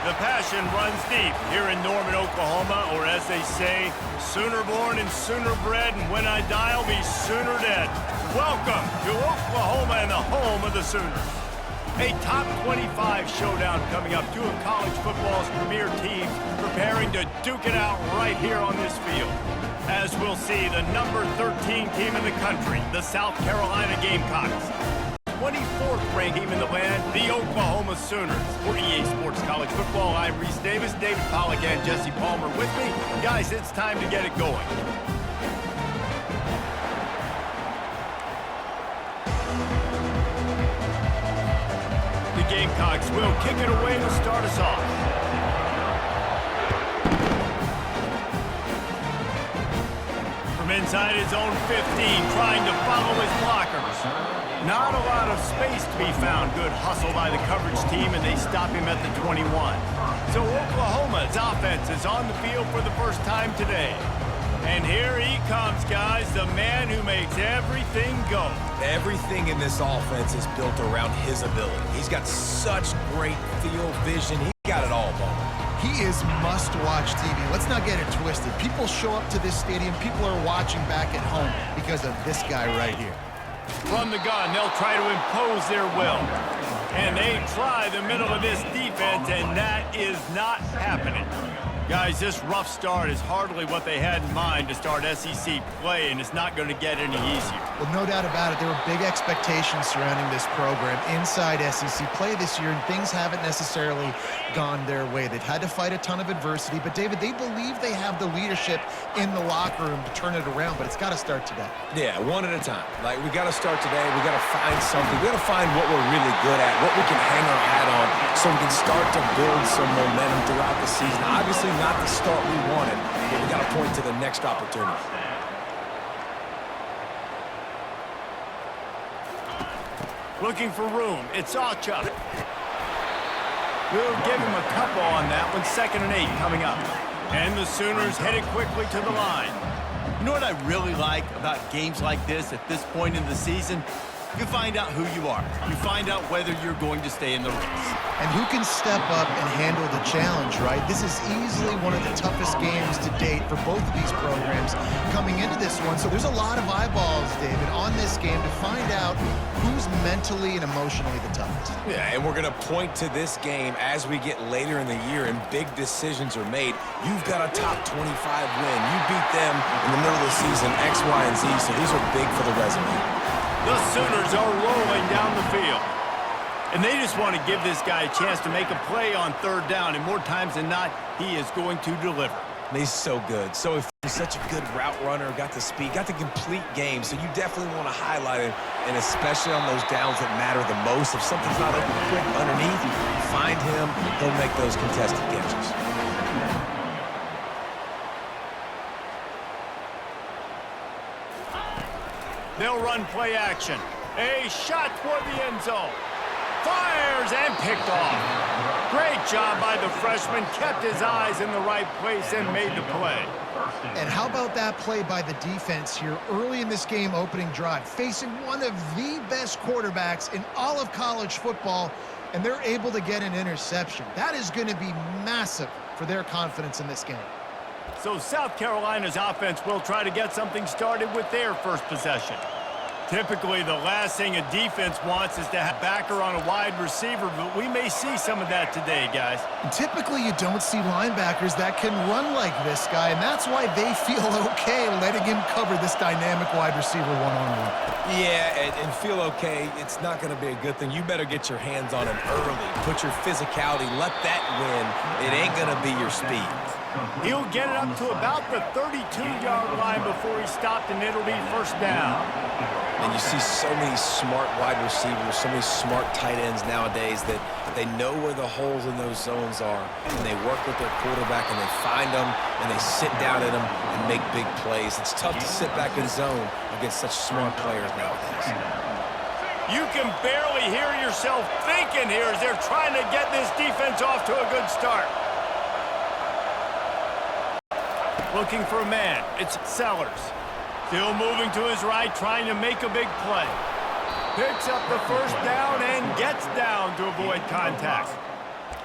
The passion runs deep here in Norman, Oklahoma, or as they say, sooner born and sooner bred, and when I die, I'll be sooner dead. Welcome to Oklahoma and the home of the Sooners. A top 25 showdown coming up. Two of college football's premier teams preparing to duke it out right here on this field. As we'll see, the number 13 team in the country, the South Carolina Gamecocks. 24th ranked team in the land, the Oklahoma Sooners. For EA Sports College Football, I'm Reese Davis, David Pollack, and Jesse Palmer with me. Guys, it's time to get it going. The Gamecocks will kick it away to start us off. From inside his own 15, trying to follow his blockers. Not a lot of space to be found. Good hustle by the coverage team, and they stop him at the 21. So Oklahoma's offense is on the field for the first time today. And here he comes, guys, the man who makes everything go. Everything in this offense is built around his ability. He's got such great field vision. He's got it all, Bowman. He is must-watch TV. Let's not get it twisted. People show up to this stadium. People are watching back at home because of this guy right here. From the gun, they'll try to impose their will. And they try the middle of this defense, and that is not happening. Guys, this rough start is hardly what they had in mind to start SEC play, and it's not going to get any easier. Well, no doubt about it. There were big expectations surrounding this program inside SEC play this year, and things haven't necessarily gone their way. They've had to fight a ton of adversity, but, David, they believe they have the leadership in the locker room to turn it around, but it's got to start today. Yeah, one at a time. Like, we got to start today. We got to find something. We got to find what we're really good at, what we can hang our hat on, so we can start to build some momentum throughout the season. Obviously, not the start we wanted, but we got to point to the next opportunity. Looking for room. It's Acha. We'll give him a couple on that one. 2nd and 8 coming up. And the Sooners headed quickly to the line. You know what I really like about games like this at this point in the season? You find out who you are. You find out whether you're going to stay in the race. And who can step up and handle the challenge, right? This is easily one of the toughest games to date for both of these programs coming into this one. So there's a lot of eyeballs, David, on this game to find out who's mentally and emotionally the toughest. Yeah, and we're going to point to this game as we get later in the year and big decisions are made. You've got a top 25 win. You beat them in the middle of the season, X, Y, and Z, so these are big for the resume. The Sooners are rolling down the field. And they just want to give this guy a chance to make a play on 3rd down, and more times than not, he is going to deliver. He's so good. So if he's such a good route runner, got the speed, got the complete game, so you definitely want to highlight it, and especially on those downs that matter the most. If something's not open quick underneath, find him, he'll make those contested catches. They'll run play action. A shot toward the end zone. Fires and picked off. Great job by the freshman. Kept his eyes in the right place and made the play. And how about that play by the defense here early in this game opening drive, facing one of the best quarterbacks in all of college football, and they're able to get an interception. That is going to be massive for their confidence in this game. So South Carolina's offense will try to get something started with their first possession. Typically, the last thing a defense wants is to have backer on a wide receiver, but we may see some of that today, guys. Typically, you don't see linebackers that can run like this guy, and that's why they feel okay letting him cover this dynamic wide receiver one-on-one. Yeah, and feel okay, it's not going to be a good thing. You better get your hands on him early. Put your physicality, let that win. It ain't going to be your speed. He'll get it up to about the 32-yard line before he stopped, and it'll be 1st down. And you see so many smart wide receivers, so many smart tight ends nowadays that they know where the holes in those zones are, and they work with their quarterback, and they find them, and they sit down in them and make big plays. It's tough to sit back in zone against such smart players nowadays. You can barely hear yourself thinking here as they're trying to get this defense off to a good start. Looking for a man. It's Sellers. Still moving to his right, trying to make a big play. Picks up the 1st down and gets down to avoid contact.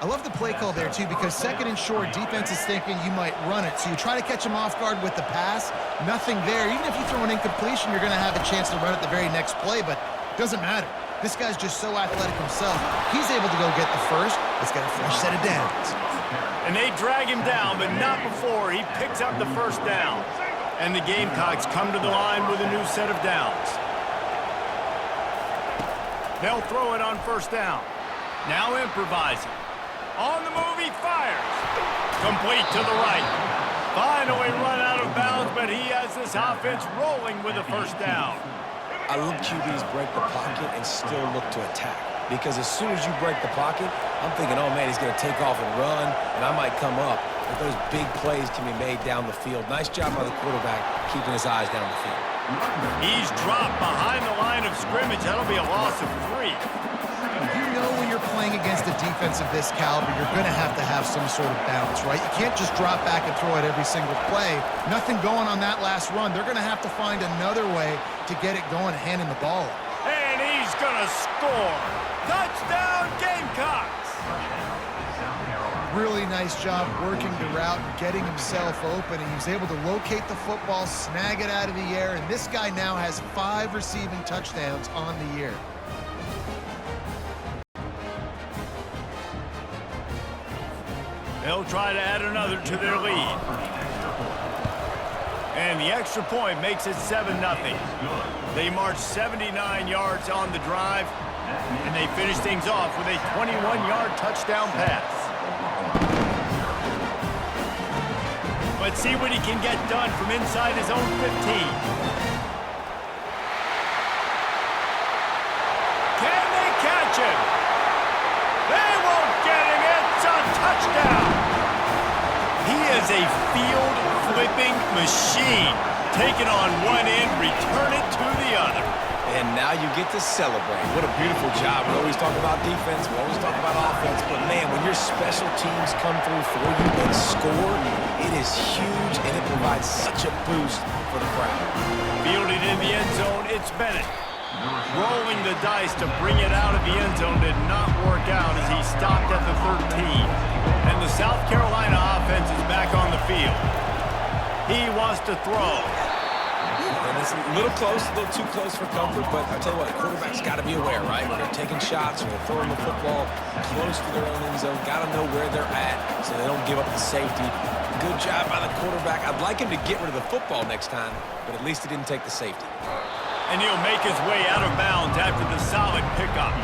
I love the play call there, too, because second and short, defense is thinking you might run it. So you try to catch him off guard with the pass. Nothing there. Even if you throw an incompletion, you're going to have a chance to run it the very next play, but it doesn't matter. This guy's just so athletic himself. He's able to go get the first. Let's get a fresh set of downs. And they drag him down, but not before he picks up the first down. And the Gamecocks come to the line with a new set of downs. They'll throw it on first down. Now improvising. On the move, he fires. Complete to the right. Finally run out of bounds, but he has this offense rolling with a first down. I love QBs break the pocket and still look to attack. Because as soon as you break the pocket, I'm thinking, oh, man, he's going to take off and run, and I might come up. But those big plays can be made down the field. Nice job by the quarterback keeping his eyes down the field. He's dropped behind the line of scrimmage. That'll be a loss of 3. You know when you're playing against a defense of this caliber, you're going to have some sort of balance, right? You can't just drop back and throw it every single play. Nothing going on that last run. They're going to have to find another way to get it going, handing the ball up. And he's going to score. Touchdown, Gamecocks! Really nice job working the route and getting himself open, and he was able to locate the football, snag it out of the air, and this guy now has 5 receiving touchdowns on the year. They'll try to add another to their lead. And the extra point makes it 7-0. They march 79 yards on the drive, and they finish things off with a 21-yard touchdown pass. Let's see what he can get done from inside his own 15. Can they catch him? They won't get him. It's a touchdown. He is a field-flipping machine. Take it on one end, return it to the other. And now you get to celebrate. What a beautiful job. We always talk about defense. We always talk about offense. But, man, when your special teams come through for you and score, it is huge, and it provides such a boost for the crowd. Fielded in the end zone, it's Bennett. Rolling the dice to bring it out of the end zone did not work out as he stopped at the 13. And the South Carolina offense is back on the field. He wants to throw. And it's a little close, a little too close for comfort, but I tell you what, the quarterback's got to be aware, right? When they're taking shots or they're throwing the football close to their own end zone, got to know where they're at so they don't give up the safety. Good job by the quarterback. I'd like him to get rid of the football next time, but at least he didn't take the safety. And he'll make his way out of bounds after the solid pickup.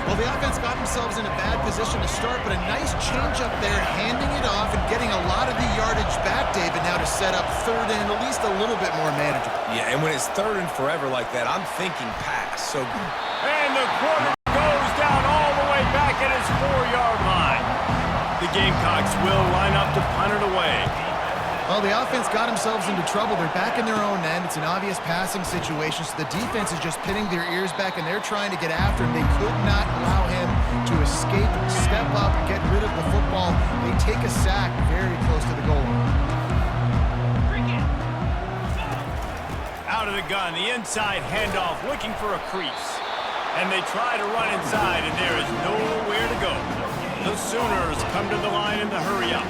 Well, the offense got themselves in a bad position to start, but a nice change up there, handing it off and getting a lot of the yardage back, David, now to set up third and at least a little bit more manageable. Yeah, and when it's third and forever like that, I'm thinking pass. So, and the quarter goes down all the way back at his 4-yard line. The Gamecocks will line up to punt it away. Well, the offense got themselves into trouble. They're back in their own end. It's an obvious passing situation, so the defense is just pinning their ears back, and they're trying to get after him. They could not allow him to escape, step up, get rid of the football. They take a sack very close to the goal line. Out of the gun, the inside handoff, looking for a crease. And they try to run inside, and there is nowhere to go. The Sooners come to the line in the hurry-up.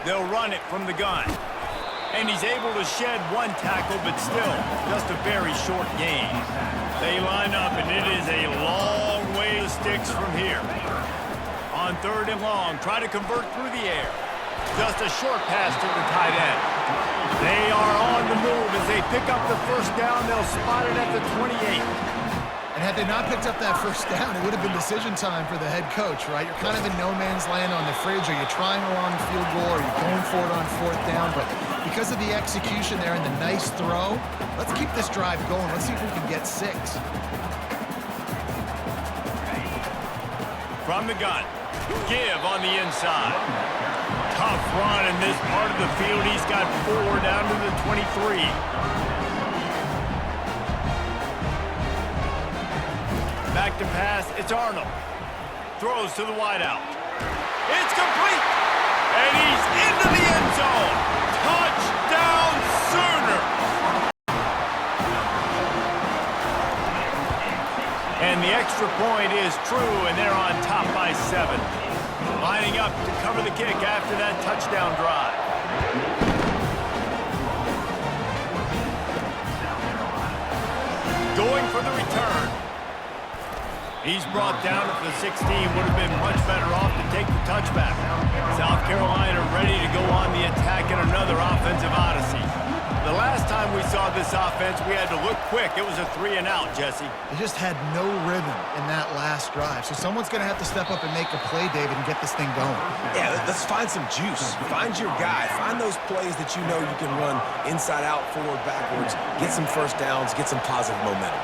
They'll run it from the gun. And he's able to shed one tackle, but still, just a very short gain. They line up, and it is a long way to sticks from here. On 3rd and long, try to convert through the air. Just a short pass to the tight end. They are on the move as they pick up the first down. They'll spot it at the 28. And had they not picked up that first down, it would have been decision time for the head coach, right? You're kind of in no man's land on the fridge. Are you trying a long field goal? Are you going for it on 4th down? But because of the execution there and the nice throw, let's keep this drive going. Let's see if we can get 6. From the gun, give on the inside. Tough run in this part of the field. He's got 4 down to the 23. Back to pass, it's Arnold. Throws to the wideout. It's complete! And he's into the end zone! Touchdown, Sooners! And the extra point is true, and they're on top by 7. Lining up to cover the kick after that touchdown drive. Going for the return. He's brought down at the 16. Would have been much better off to take the touchback. South Carolina ready to go on the attack in another offensive odyssey. The last time we saw this offense, we had to look quick. It was a 3-and-out, Jesse. They just had no rhythm in that last drive. So someone's going to have to step up and make a play, David, and get this thing going. Yeah, let's find some juice. Find your guy. Find those plays that you know you can run inside out, forward, backwards. Get some first downs. Get some positive momentum.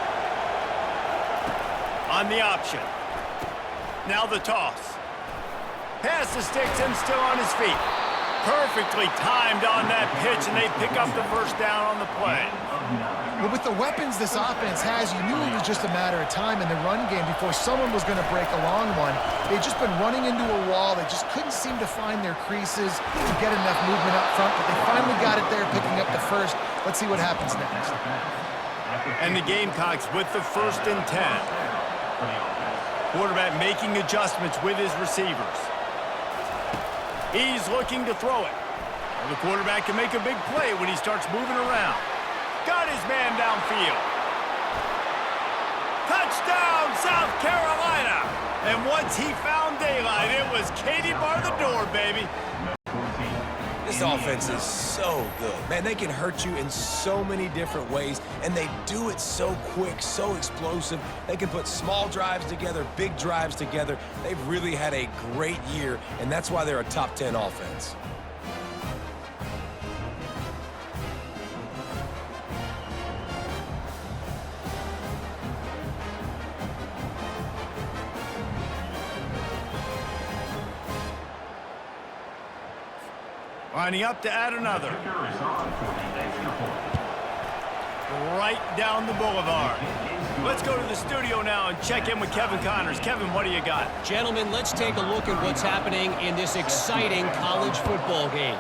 On the option. Now the toss. Pass the sticks and still on his feet. Perfectly timed on that pitch, and they pick up the first down on the play. Well, with the weapons this offense has, you knew it was just a matter of time in the run game before someone was going to break a long one. They'd just been running into a wall. They just couldn't seem to find their creases to get enough movement up front, but they finally got it there, picking up the first. Let's see what happens next. And the Gamecocks with the 1st and 10. Quarterback making adjustments with his receivers. He's looking to throw it. Well, the quarterback can make a big play when he starts moving around. Got his man downfield. Touchdown, South Carolina! And once he found daylight, it was Katie bar the door, baby. This offense is so good. Man, they can hurt you in so many different ways, and they do it so quick, so explosive. They can put small drives together, big drives together. They've really had a great year, and that's why they're a top 10 offense. Lining up to add another. Right down the boulevard. Let's go to the studio now and check in with Kevin Connors. Kevin, what do you got? Gentlemen, let's take a look at what's happening in this exciting college football game.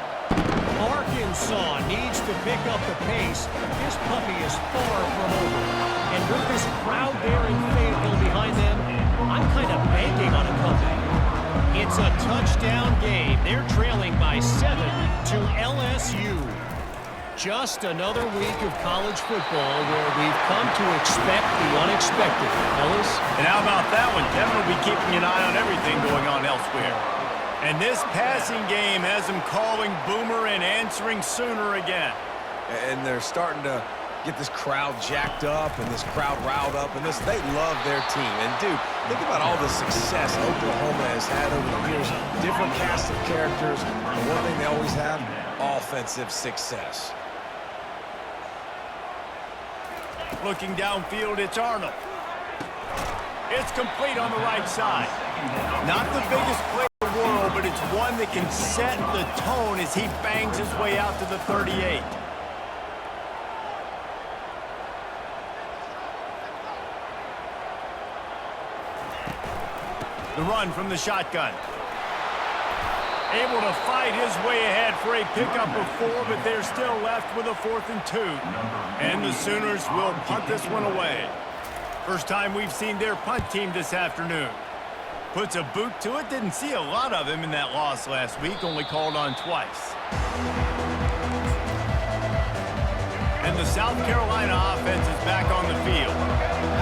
Arkansas needs to pick up the pace. This puppy is far from over. And with this crowd there in Fayetteville behind them, I'm kind of banking on a comeback. It's a touchdown game. They're trailing by 7 to LSU. Just another week of college football where we've come to expect the unexpected, fellas. And how about that one? Kevin will be keeping an eye on everything going on elsewhere. And this passing game has them calling Boomer and answering Sooner again. And they're starting to get this crowd jacked up and this crowd riled up, and they love their team. And dude, think about all the success Oklahoma has had over the years. Different cast of characters. And one thing they always have, offensive success. Looking downfield, it's Arnold. It's complete on the right side. Not the biggest play in the world, but it's one that can set the tone as he bangs his way out to the 38. The run from the shotgun. Able to fight his way ahead for a pickup of 4, but they're still left with a 4th and 2. And the Sooners will punt this one away. First time we've seen their punt team this afternoon. Puts a boot to it. Didn't see a lot of him in that loss last week. Only called on twice. And the South Carolina offense is back on the field.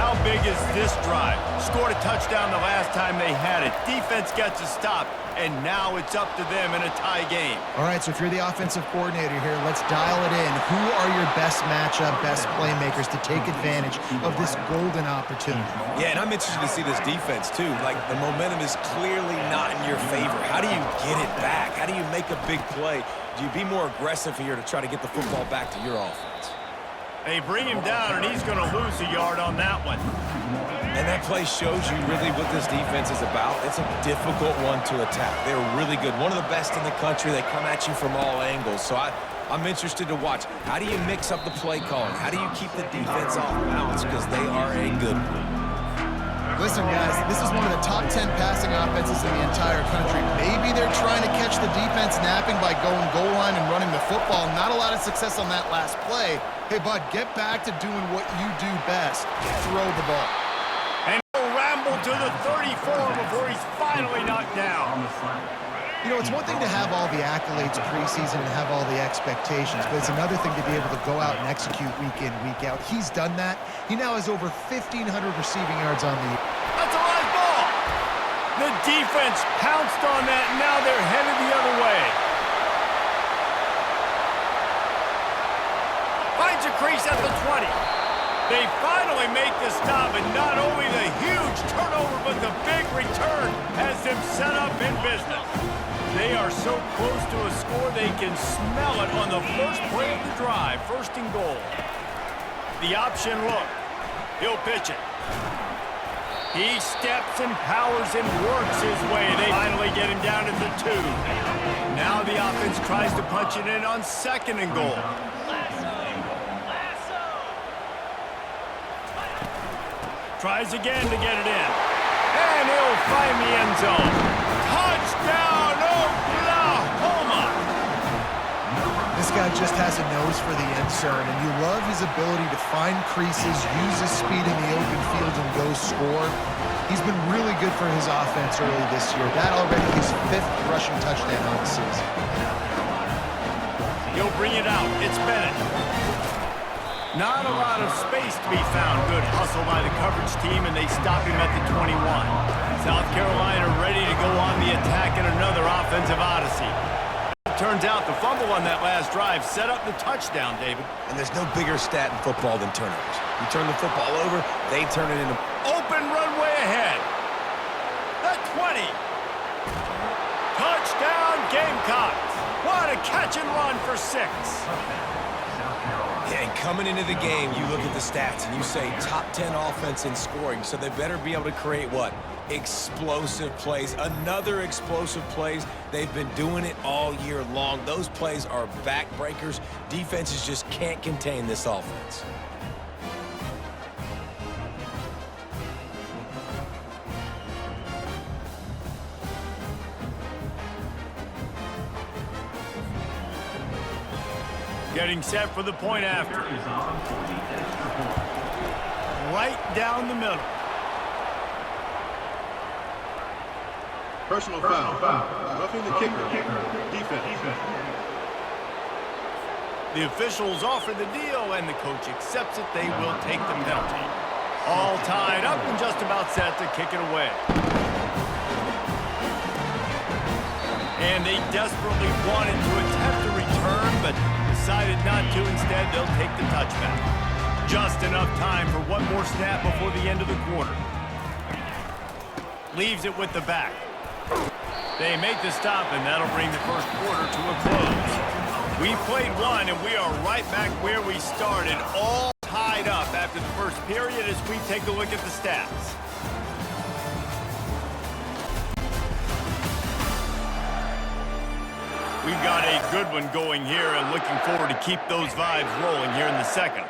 How big is this drive? Scored a touchdown the last time they had it. Defense gets a stop, and now it's up to them in a tie game. All right, so if you're the offensive coordinator here, let's dial it in. Who are your best matchup, best playmakers to take advantage of this golden opportunity? Yeah, and I'm interested to see this defense, too. Like, the momentum is clearly not in your favor. How do you get it back? How do you make a big play? Do you be more aggressive here to try to get the football back to your offense? They bring him down, and he's going to lose a yard on that one. And that play shows you really what this defense is about. It's a difficult one to attack. They're really good. One of the best in the country. They come at you from all angles. So I'm interested to watch. How do you mix up the play calling? How do you keep the defense off balance? Because they are a good one. Listen, guys, this is one of the top 10 passing offenses in the entire country. Maybe they're trying to catch the defense napping by going goal line and running the football. Not a lot of success on that last play. Hey, bud, get back to doing what you do best. Throw the ball. And to the 34 before he's finally knocked down. You know, it's one thing to have all the accolades preseason and have all the expectations, but it's another thing to be able to go out and execute week in, week out. He's done that. He now has over 1,500 receiving yards on the year. That's a live ball. The defense pounced on that, and now they're headed the other way. Finds a crease at the 20. They finally make the stop, and not only the huge turnover, but the big return has them set up in business. They are so close to a score, they can smell it on the first play of the drive. First and goal. The option look. He'll pitch it. He steps and powers and works his way. They finally get him down at the 2. Now the offense tries to punch it in on second and goal. Tries again to get it in. And he'll find the end zone. Touchdown, Oklahoma! This guy just has a nose for the end zone, and you love his ability to find creases, use his speed in the open field, and go score. He's been really good for his offense early this year. That already his 5th rushing touchdown on the season. He'll bring it out. It's Bennett. Not a lot of space to be found. Good hustle by the coverage team, and they stop him at the 21. South Carolina ready to go on the attack in another offensive odyssey. Turns out the fumble on that last drive set up the touchdown, David. And there's no bigger stat in football than turnovers. You turn the football over, they turn it into... Open runway ahead. The 20. Touchdown, Gamecocks. What a catch and run for 6. Yeah, and coming into the game, you look at the stats and you say top 10 offense in scoring, so they better be able to create what? Explosive plays. Another explosive plays. They've been doing it all year long. Those plays are backbreakers. Defenses just can't contain this offense. Getting set for the point after. Right down the middle. Personal foul. Roughing the kicker. Defense. The officials offer the deal, and the coach accepts it. They will take the penalty. All tied up and just about set to kick it away. And they desperately wanted to attempt a return, but decided not to. Instead, they'll take the touchback. Just enough time for one more snap before the end of the quarter. Leaves it with the back. They make the stop, and that'll bring the first quarter to a close. We played one, and we are right back where we started, all tied up after the first period as we take a look at the stats. We've got a good one going here, and looking forward to keep those vibes rolling here in the second.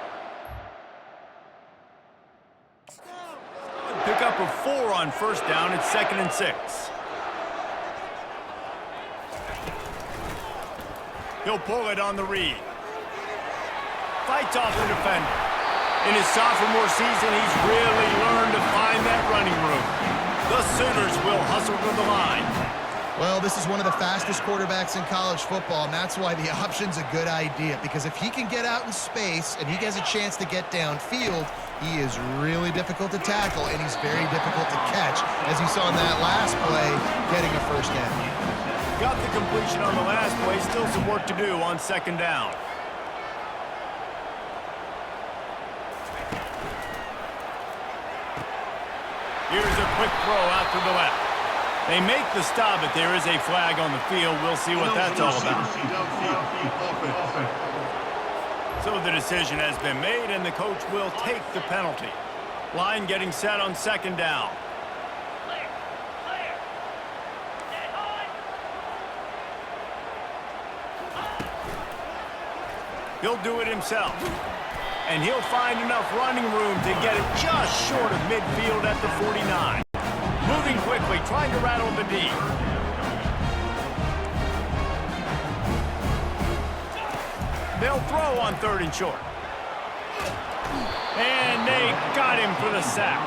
Pick up a 4 on first down. It's 2nd and 6. He'll pull it on the read. Fights off the defender. In his sophomore season, he's really learned to find that running room. The Sooners will hustle to the line. Well, this is one of the fastest quarterbacks in college football, and that's why the option's a good idea, because if he can get out in space and he has a chance to get downfield, he is really difficult to tackle, and he's very difficult to catch, as you saw in that last play, getting a first down. Got the completion on the last play, still some work to do on second down. Here's a quick throw out to the left. They make the stop, but there is a flag on the field. We'll see what that's all about. So the decision has been made, and the coach will take the penalty. Line getting set on second down. He'll do it himself. And he'll find enough running room to get it just short of midfield at the 49. Moving quickly, trying to rattle the D. They'll throw on 3rd and short. And they got him for the sack.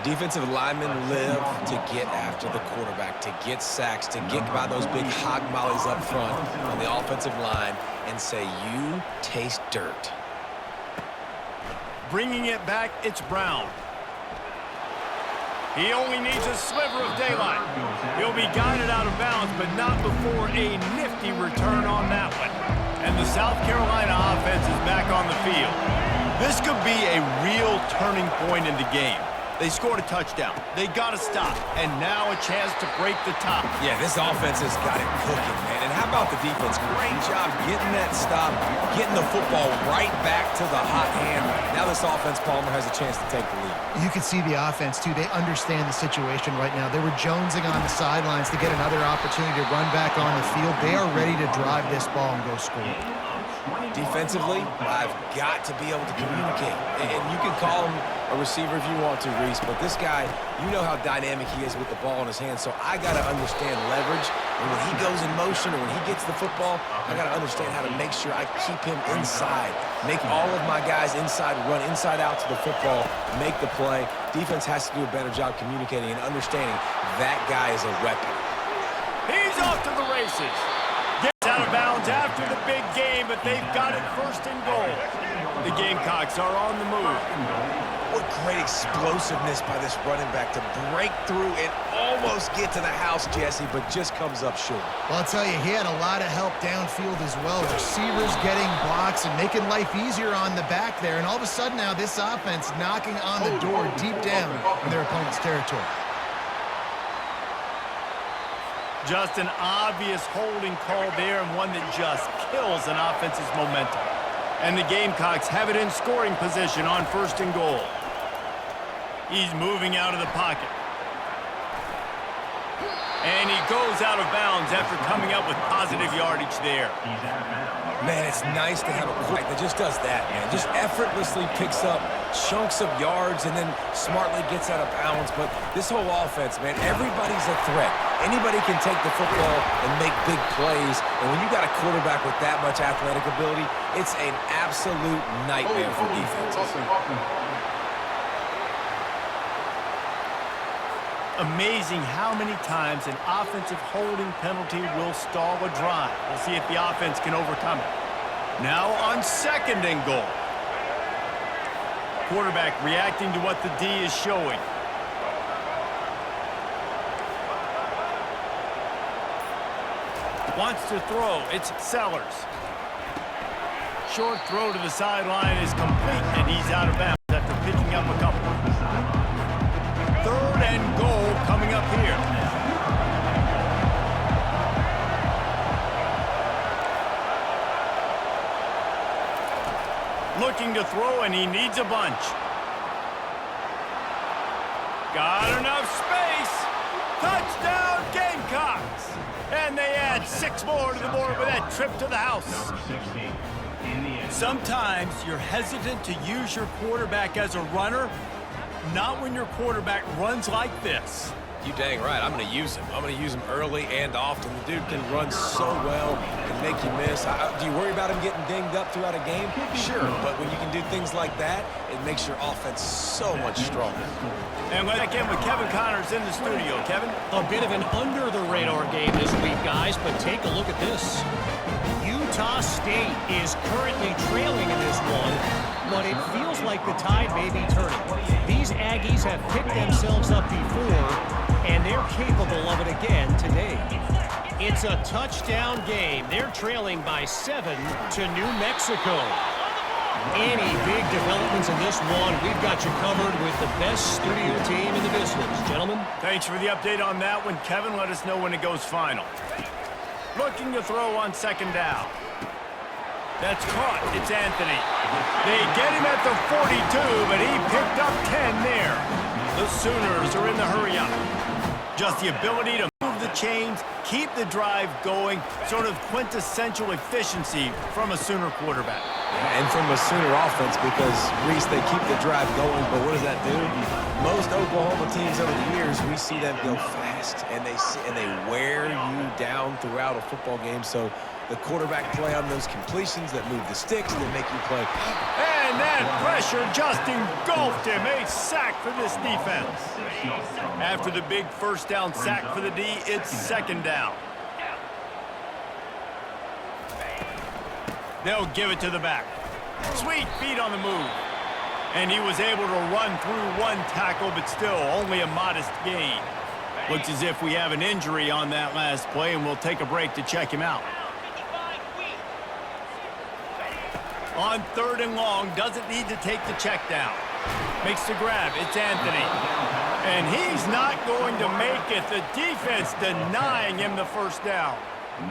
Defensive linemen live to get after the quarterback, to get sacks, to get by those big hog mollies up front on the offensive line and say, you taste dirt. Bringing it back, it's Brown. He only needs a sliver of daylight. He'll be guided out of bounds, but not before a nifty return on that one. And the South Carolina offense is back on the field. This could be a real turning point in the game. They scored a touchdown. They got to stop. And now a chance to break the top. Yeah, this offense has got it cooking, man. And how about the defense? Great job getting that stop, getting the football right back to the hot hand. Now this offense, Palmer, has a chance to take the lead. You can see the offense, too. They understand the situation right now. They were jonesing on the sidelines to get another opportunity to run back on the field. They are ready to drive this ball and go score. Defensively, I've got to be able to communicate. And you can call him a receiver if you want to, Reese, but this guy, you know how dynamic he is with the ball in his hands, so I got to understand leverage. And when he goes in motion or when he gets the football, I got to understand how to make sure I keep him inside. Make all of my guys inside, run inside out to the football, make the play. Defense has to do a better job communicating and understanding that guy is a weapon. He's off to the races. Gets out of bounds after the big game, but they've got it first and goal. The Gamecocks are on the move. What great explosiveness by this running back to break through and almost get to the house, Jesse, but just comes up short. Well, I'll tell you, he had a lot of help downfield as well. Receivers getting blocks and making life easier on the back there. And all of a sudden now, this offense knocking on the door deep down in their opponent's territory. Just an obvious holding call there, and one that just kills an offense's momentum. And the Gamecocks have it in scoring position on first and goal. He's moving out of the pocket. And he goes out of bounds after coming up with positive yardage there. Man, it's nice to have a quarterback that just does that, man. Just effortlessly picks up chunks of yards and then smartly gets out of bounds. But this whole offense, man, everybody's a threat. Anybody can take the football and make big plays. And when you got a quarterback with that much athletic ability, it's an absolute nightmare for defenses. Amazing how many times an offensive holding penalty will stall a drive. We'll see if the offense can overcome it. Now on second and goal. Quarterback reacting to what the D is showing. Wants to throw. It's Sellers. Short throw to the sideline is complete, and he's out of bounds after picking up a couple. Third and goal coming up here. Looking to throw, and he needs a bunch. Got enough space. Touchdown, Gamecocks. And they add 6 more to the board with that trip to the house. Sometimes you're hesitant to use your quarterback as a runner. Not when your quarterback runs like this. You dang right. I'm going to use him. I'm going to use him early and often. The dude can run so well and make you miss. Do you worry about him getting dinged up throughout a game? Sure, but when you can do things like that, it makes your offense so much stronger. And we're back in with Kevin Connors in the studio. Kevin? A bit of an under-the-radar game this week, guys, but take a look at this. Utah State is currently trailing in this one, but it feels like the tide may be turning. These Aggies have picked themselves up before, and they're capable of it again today. It's a touchdown game. They're trailing by 7 to New Mexico. Any big developments in this one, we've got you covered with the best studio team in the business. Gentlemen? Thanks for the update on that one, Kevin. Let us know when it goes final. Looking to throw on second down. That's caught. It's Anthony. They get him at the 42, but he picked up 10 there. The Sooners are in the hurry-up. Just the ability to move the chains, keep the drive going, sort of quintessential efficiency from a Sooner quarterback. And from a Sooner offense, because, Reese, they keep the drive going, but what does that do? Most Oklahoma teams over the years, we see them go fast, and they wear you down throughout a football game. So the quarterback play on those completions that move the sticks, that make you play. And And that pressure just engulfed him. A sack for this defense. After the big first down sack for the D, it's second down. They'll give it to the back. Sweet feet on the move. And he was able to run through one tackle, but still only a modest gain. Looks as if we have an injury on that last play, and we'll take a break to check him out. On 3rd and long, doesn't need to take the check down. Makes the grab, it's Anthony. And he's not going to make it. The defense denying him the first down.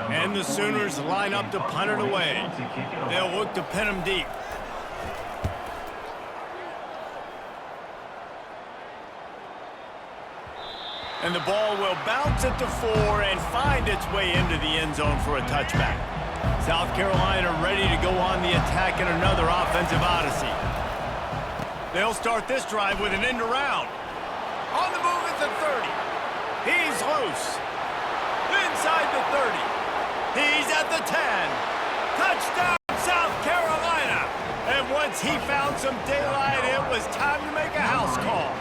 And the Sooners line up to punt it away. They'll look to pin him deep. And the ball will bounce at the 4 and find its way into the end zone for a touchback. South Carolina ready to go on the attack in another offensive odyssey. They'll start this drive with an end around. On the move at the 30. He's loose. Inside the 30. He's at the 10. Touchdown, South Carolina. And once he found some daylight, it was time to make a house call.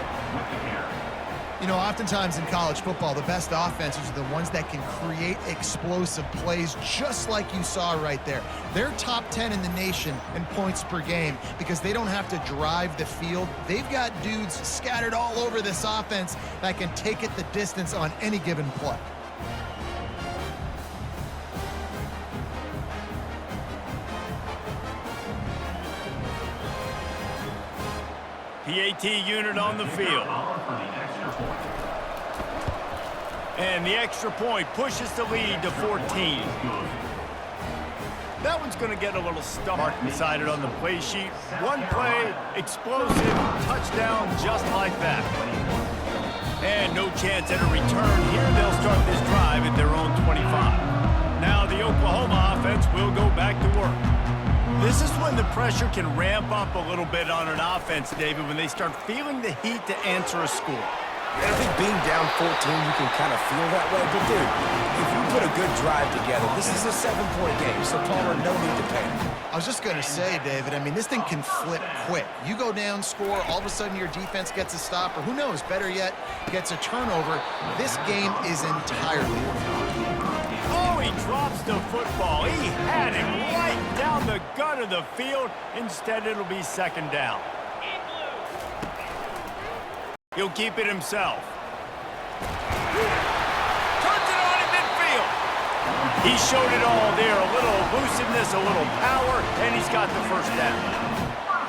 You know, oftentimes in college football, the best offenses are the ones that can create explosive plays, just like you saw right there. They're top 10 in the nation in points per game because they don't have to drive the field. They've got dudes scattered all over this offense that can take it the distance on any given play. PAT unit on the field. And the extra point pushes the lead to 14. That one's going to get a little stuck beside it on the play sheet. One play, explosive, touchdown just like that. And no chance at a return here. They'll start this drive at their own 25. Now the Oklahoma offense will go back to work. This is when the pressure can ramp up a little bit on an offense, David, when they start feeling the heat to answer a score. And I think being down 14, you can kind of feel that way. But, dude, if you put a good drive together, this is a 7-point game, so Palmer, no need to panic. I was just going to say, David, I mean, this thing can flip quick. You go down, score, all of a sudden your defense gets a stop, or who knows, better yet, gets a turnover. This game is entirely over. Oh, he drops the football. He had it right down the gut of the field. Instead, it'll be second down. He'll keep it himself. Turns it on in midfield. He showed it all there. A little elusiveness, a little power, and he's got the first down.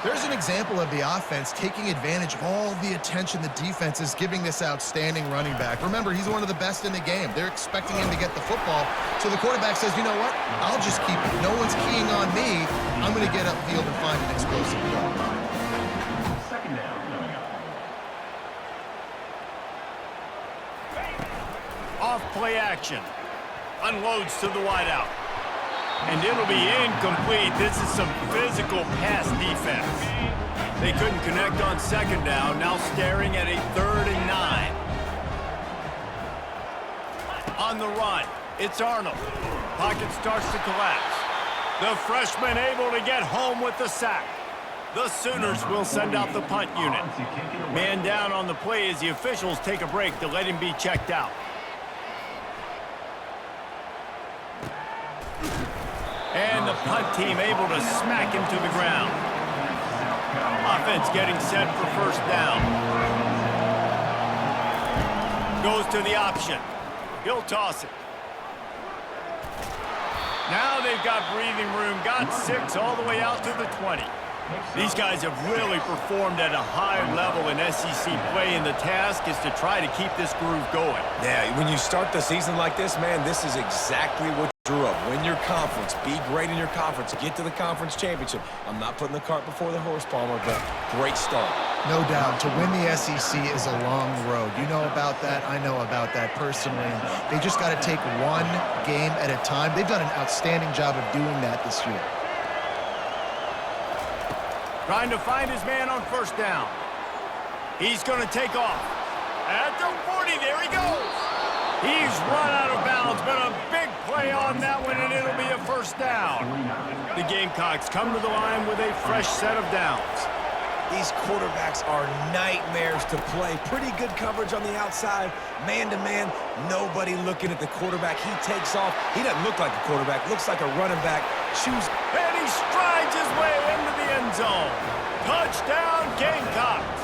There's an example of the offense taking advantage of all the attention the defense is giving this outstanding running back. Remember, he's one of the best in the game. They're expecting him to get the football. So the quarterback says, you know what? I'll just keep it. No one's keying on me. I'm going to get upfield and find an explosive play. Off play action. Unloads to the wideout. And it'll be incomplete. This is some physical pass defense. They couldn't connect on second down. Now staring at a 3rd and 9. On the run, it's Arnold. Pocket starts to collapse. The freshman able to get home with the sack. The Sooners will send out the punt unit. Man down on the play as the officials take a break to let him be checked out. And the punt team able to smack him to the ground. Offense getting set for first down. Goes to the option. He'll toss it. Now they've got breathing room. Got 6 all the way out to the 20. These guys have really performed at a high level in SEC play, and the task is to try to keep this groove going. Yeah, when you start the season like this, man, this is exactly what you drew up. Win your conference. Be great in your conference. Get to the conference championship. I'm not putting the cart before the horse, Palmer, but great start. No doubt. To win the SEC is a long road. You know about that. I know about that personally. They just got to take one game at a time. They've done an outstanding job of doing that this year. Trying to find his man on first down. He's going to take off. At the 40, there he goes. He's run out of bounds touchdowns, but a big play on that one, and it'll be a first down. The Gamecocks come to the line with a fresh set of downs. These quarterbacks are nightmares to play. Pretty good coverage on the outside, man-to-man. Nobody looking at the quarterback. He takes off. He doesn't look like a quarterback. Looks like a running back. And he strides his way into the end zone. Touchdown, Gamecocks.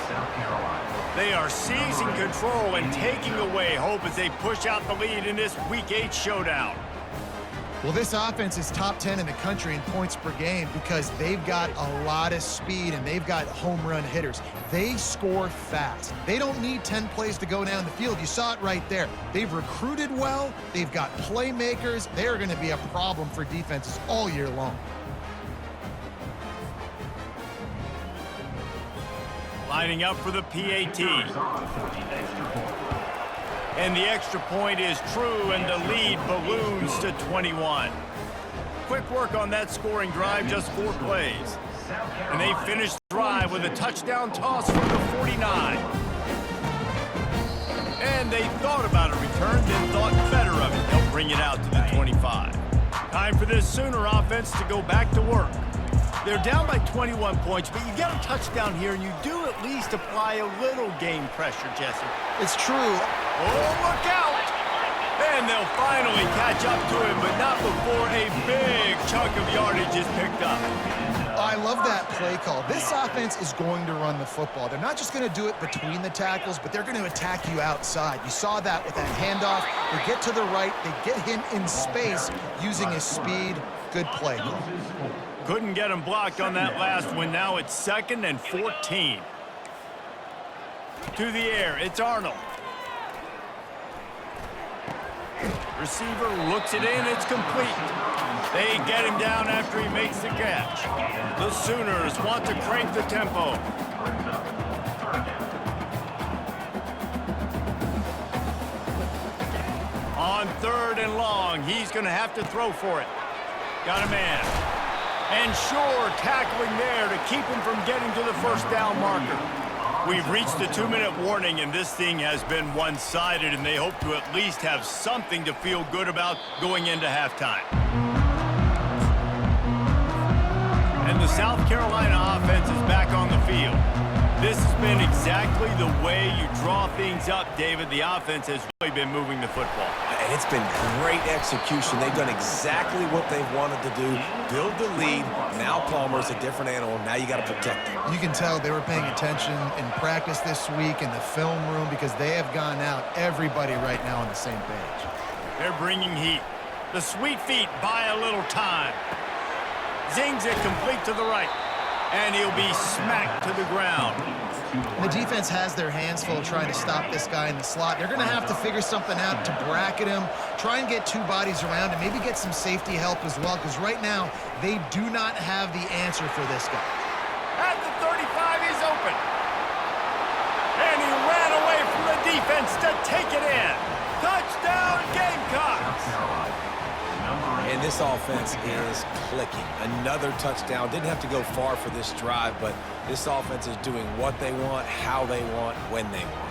They are seizing control and taking away hope as they push out the lead in this Week 8 showdown. Well, this offense is top 10 in the country in points per game because they've got a lot of speed and they've got home run hitters. They score fast. They don't need 10 plays to go down the field. You saw it right there. They've recruited well. They've got playmakers. They are going to be a problem for defenses all year long. Lining up for the PAT. And the extra point is true, and the lead balloons to 21. Quick work on that scoring drive, just 4 plays. And they finish the drive with a touchdown toss from the 49. And they thought about a return, then thought better of it. They'll bring it out to the 25. Time for this Sooner offense to go back to work. They're down by 21 points, but you get a touchdown here, and you do at least apply a little game pressure, Jesse. It's true. Oh, look out! And they'll finally catch up to him, but not before a big chunk of yardage is picked up. I love that play call. This offense is going to run the football. They're not just going to do it between the tackles, but they're going to attack you outside. You saw that with that handoff. They get to the right. They get him in space using his speed. Good play. Couldn't get him blocked on that last one. Now it's 2nd and 14. To the air, it's Arnold. Receiver looks it in, it's complete. They get him down after he makes the catch. The Sooners want to crank the tempo. On 3rd and long, he's going to have to throw for it. Got a man. And sure, tackling there to keep him from getting to the first down marker. We've reached the 2-minute warning, and this thing has been one-sided, and they hope to at least have something to feel good about going into halftime. And the South Carolina offense is back on the field. This has been exactly the way you draw things up, David. The offense has really been moving the football. And it's been great execution. They've done exactly what they've wanted to do. Build the lead. Now Palmer's a different animal. Now you got to protect him. You can tell they were paying attention in practice this week in the film room because they have gone out, everybody right now on the same page. They're bringing heat. The sweet feet buy a little time. Zings it complete to the right. And he'll be smacked to the ground. The defense has their hands full trying to stop this guy in the slot. They're going to have to figure something out to bracket him, try and get 2 bodies around him, maybe get some safety help as well, because right now they do not have the answer for this guy. At the 35, he's open. And he ran away from the defense to take it in. Touchdown, Gamecocks! And this offense is clicking. Another touchdown. Didn't have to go far for this drive, but this offense is doing what they want, how they want, when they want.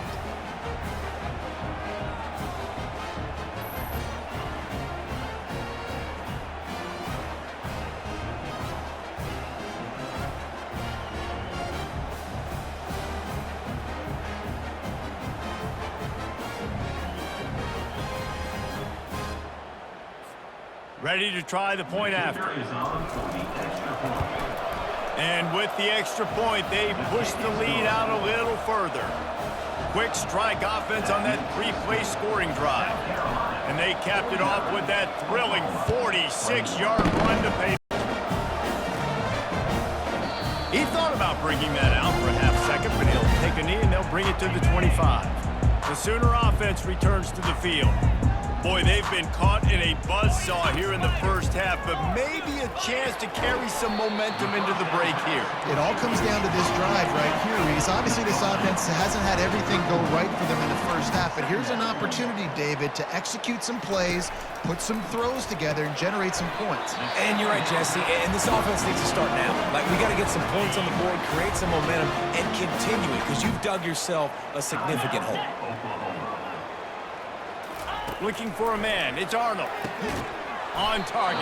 Ready to try the point after. And with the extra point, they push the lead out a little further. Quick strike offense on that 3-play scoring drive. And they capped it off with that thrilling 46-yard run to pay. He thought about bringing that out for a half-second, but he'll take a knee and they'll bring it to the 25. The Sooner offense returns to the field. Boy, they've been caught in a buzzsaw here in the first half, but maybe a chance to carry some momentum into the break here. It all comes down to this drive right here, Reese. Obviously, this offense hasn't had everything go right for them in the first half, but here's an opportunity, David, to execute some plays, put some throws together, and generate some points. And you're right, Jesse, and this offense needs to start now. Like, we got to get some points on the board, create some momentum, and continue it, because you've dug yourself a significant hole. Looking for a man. It's Arnold. On target.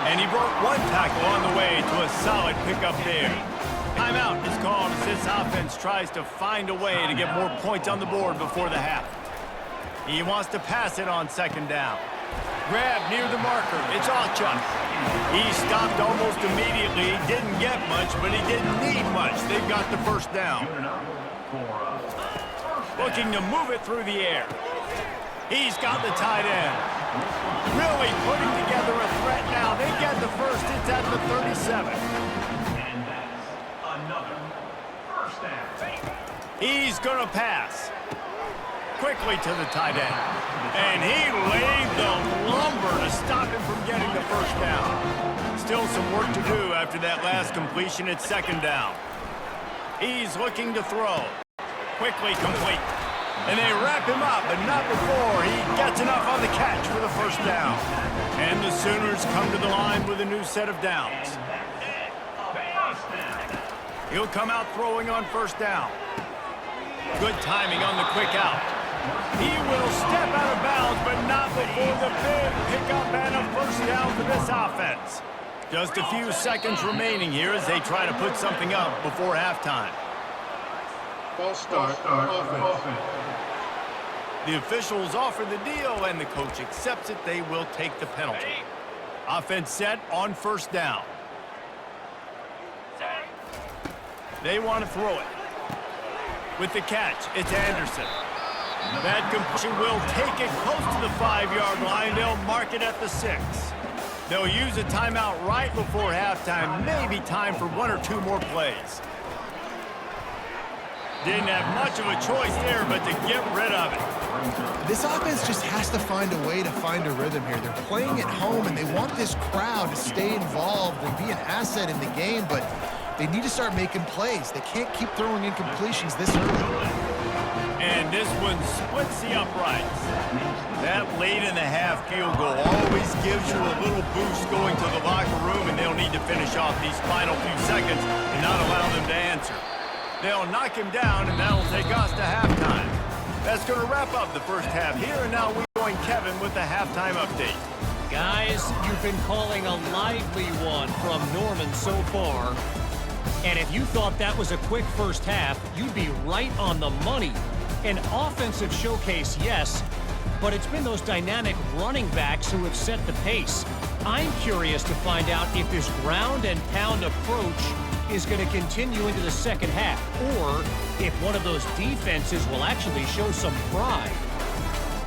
And he broke one tackle on the way to a solid pickup there. Timeout is called as this offense tries to find a way to get more points on the board before the half. He wants to pass it on second down. Grab near the marker. It's Ochuk. He stopped almost immediately. Didn't get much, but he didn't need much. They've got the first down. Looking to move it through the air. He's got the tight end. Really putting together a threat now. They get the first. It's at the 37. And that's another first down. He's going to pass. Quickly to the tight end. And he laid the lumber to stop him from getting the first down. Still some work to do after that last completion. It's second down. He's looking to throw. Quickly complete. And they wrap him up, but not before he gets enough on the catch for the first down. And the Sooners come to the line with a new set of downs. He'll come out throwing on first down. Good timing on the quick out. He will step out of bounds, but not before the big pickup and a first down for this offense. Just a few seconds remaining here as they try to put something up before halftime. False start, offense. The officials offer the deal, and the coach accepts it. They will take the penalty. Offense set on first down. They want to throw it. With the catch, it's Anderson. That completion will take it close to the 5-yard line. They'll mark it at the 6. They'll use a timeout right before halftime. Maybe time for one or two more plays. Didn't have much of a choice there, but to get rid of it. This offense just has to find a way to find a rhythm here. They're playing at home, and they want this crowd to stay involved and be an asset in the game, but they need to start making plays. They can't keep throwing incompletions this early. And this one splits the uprights. That late in the half field goal always gives you a little boost going to the locker room, and they'll need to finish off these final few seconds and not allow them to answer. They'll knock him down, and that'll take us to halftime. That's going to wrap up the first half here, and now we join Kevin with the halftime update. Guys, you've been calling a lively one from Norman so far. And if you thought that was a quick first half, you'd be right on the money. An offensive showcase, yes, but it's been those dynamic running backs who have set the pace. I'm curious to find out if this ground and pound approach is going to continue into the second half, or if one of those defenses will actually show some pride.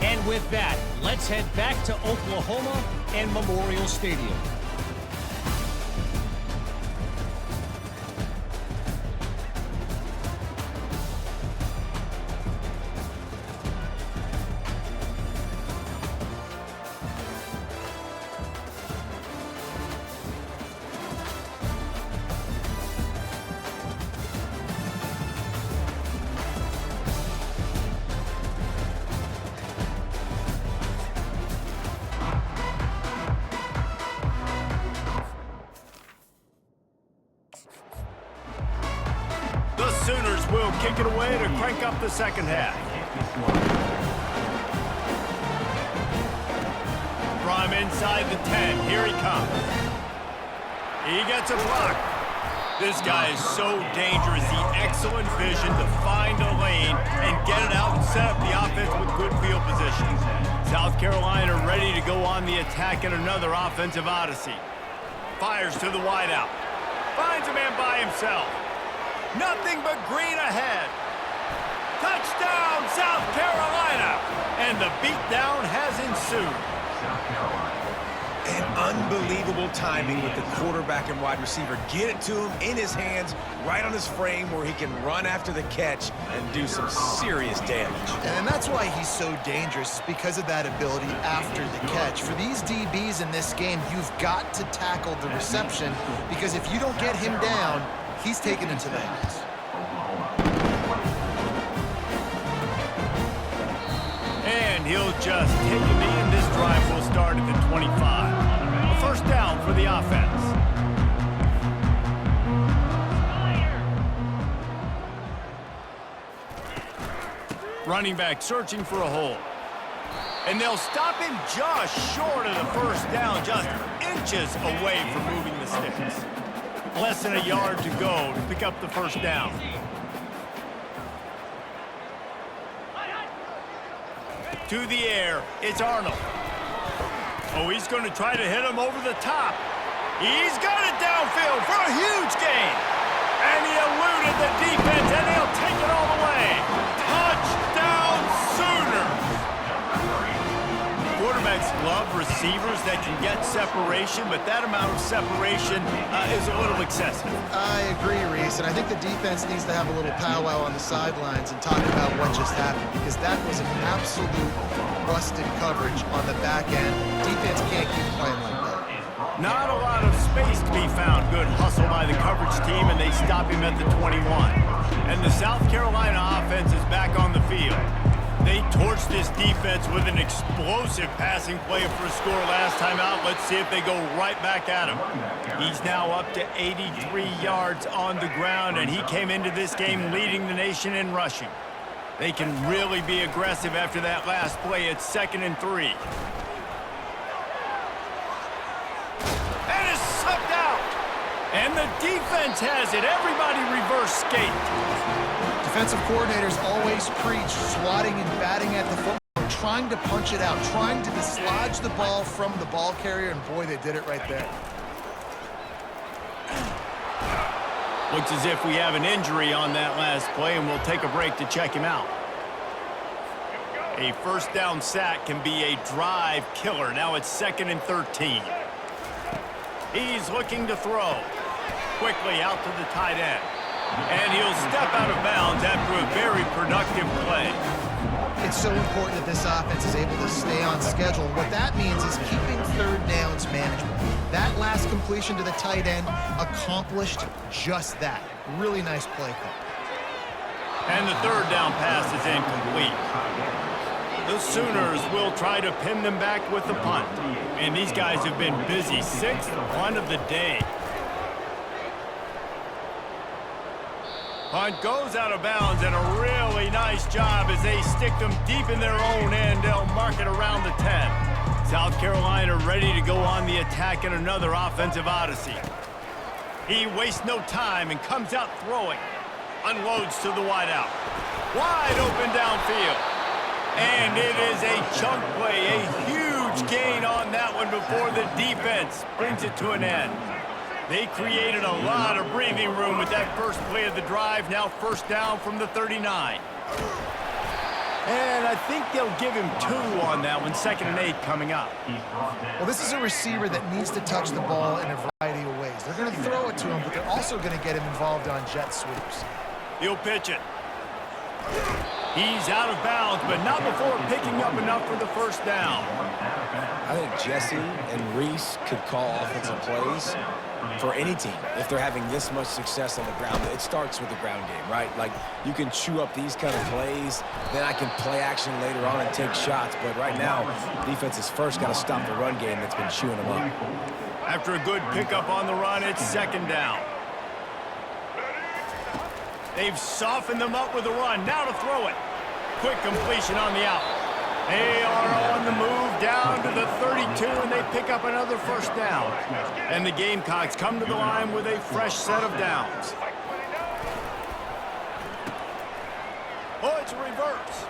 And with that, let's head back to Oklahoma and Memorial Stadium. Sooners will kick it away to crank up the second half. From inside the 10, here he comes. He gets a block. This guy is so dangerous. The excellent vision to find a lane and get it out and set up the offense with good field position. South Carolina ready to go on the attack in another offensive odyssey. Fires to the wideout. Finds a man by himself. Nothing but green ahead. Touchdown, South Carolina! And the beatdown has ensued. South Carolina. And unbelievable timing with the quarterback and wide receiver. Get it to him in his hands, right on his frame where he can run after the catch and do some serious damage. And that's why he's so dangerous, because of that ability after the catch. For these DBs in this game, you've got to tackle the reception, because if you don't get him down, he's taking it to the house. And he'll just take a knee, and this drive will start at the 25. A first down for the offense. Running back searching for a hole. And they'll stop him just short of the first down, just inches away from moving the sticks. Less than a yard to go to pick up the first down. To the air, it's Arnold. Oh, he's going to try to hit him over the top. He's got it downfield for a huge gain. And he eluded the defense, and he'll take it all the way. Touchdown Sooners! Quarterbacks love receivers that can get separation, but that amount of separation is a little excessive. I agree, Reese, and I think the defense needs to have a little powwow on the sidelines and talk about what just happened, because that was an absolute busted coverage on the back end. Defense can't keep playing like that. Not a lot of space to be found. Good hustle by the coverage team, and they stop him at the 21. And the South Carolina offense is back on the field. They torched this defense with an explosive passing play for a score last time out. Let's see if they go right back at him. He's now up to 83 yards on the ground, and he came into this game leading the nation in rushing. They can really be aggressive after that last play. It's 2nd and 3. And it's sucked out. And the defense has it. Everybody reverse skate. Defensive coordinators always preach swatting and batting at the football, trying to punch it out, trying to dislodge the ball from the ball carrier, and boy, they did it right there. Looks as if we have an injury on that last play, and we'll take a break to check him out. A first down sack can be a drive killer. Now it's 2nd and 13. He's looking to throw. Quickly out to the tight end. And he'll step out of bounds after a very productive play. It's so important that this offense is able to stay on schedule. What that means is keeping third downs manageable. That last completion to the tight end accomplished just that. Really nice play call. And the third down pass is incomplete. The Sooners will try to pin them back with the punt. And these guys have been busy. 6th punt of the day. Punt goes out of bounds, and a really nice job as they stick them deep in their own end. They'll mark it around the 10. South Carolina ready to go on the attack in another offensive odyssey. He wastes no time and comes out throwing. Unloads to the wideout. Wide open downfield. And it is a chunk play, a huge gain on that one before the defense brings it to an end. They created a lot of breathing room with that first play of the drive. Now first down from the 39. And I think they'll give him 2 on that one. 2nd and 8 coming up. Well, this is a receiver that needs to touch the ball in a variety of ways. They're going to throw it to him, but they're also going to get him involved on jet sweeps. He'll pitch it. He's out of bounds, but not before picking up enough for the first down. I think Jesse and Reese could call offensive plays for any team if they're having this much success on the ground. It starts with the ground game, right? Like, you can chew up these kind of plays, then I can play action later on and take shots. But right now, defense has first got to stop the run game that's been chewing them up. After a good pickup on the run, it's 2nd down. They've softened them up with the run. Now to throw it. Quick completion on the out. They are on the move down to the 32, and they pick up another first down. And the Gamecocks come to the line with a fresh set of downs. Oh, it's a reverse.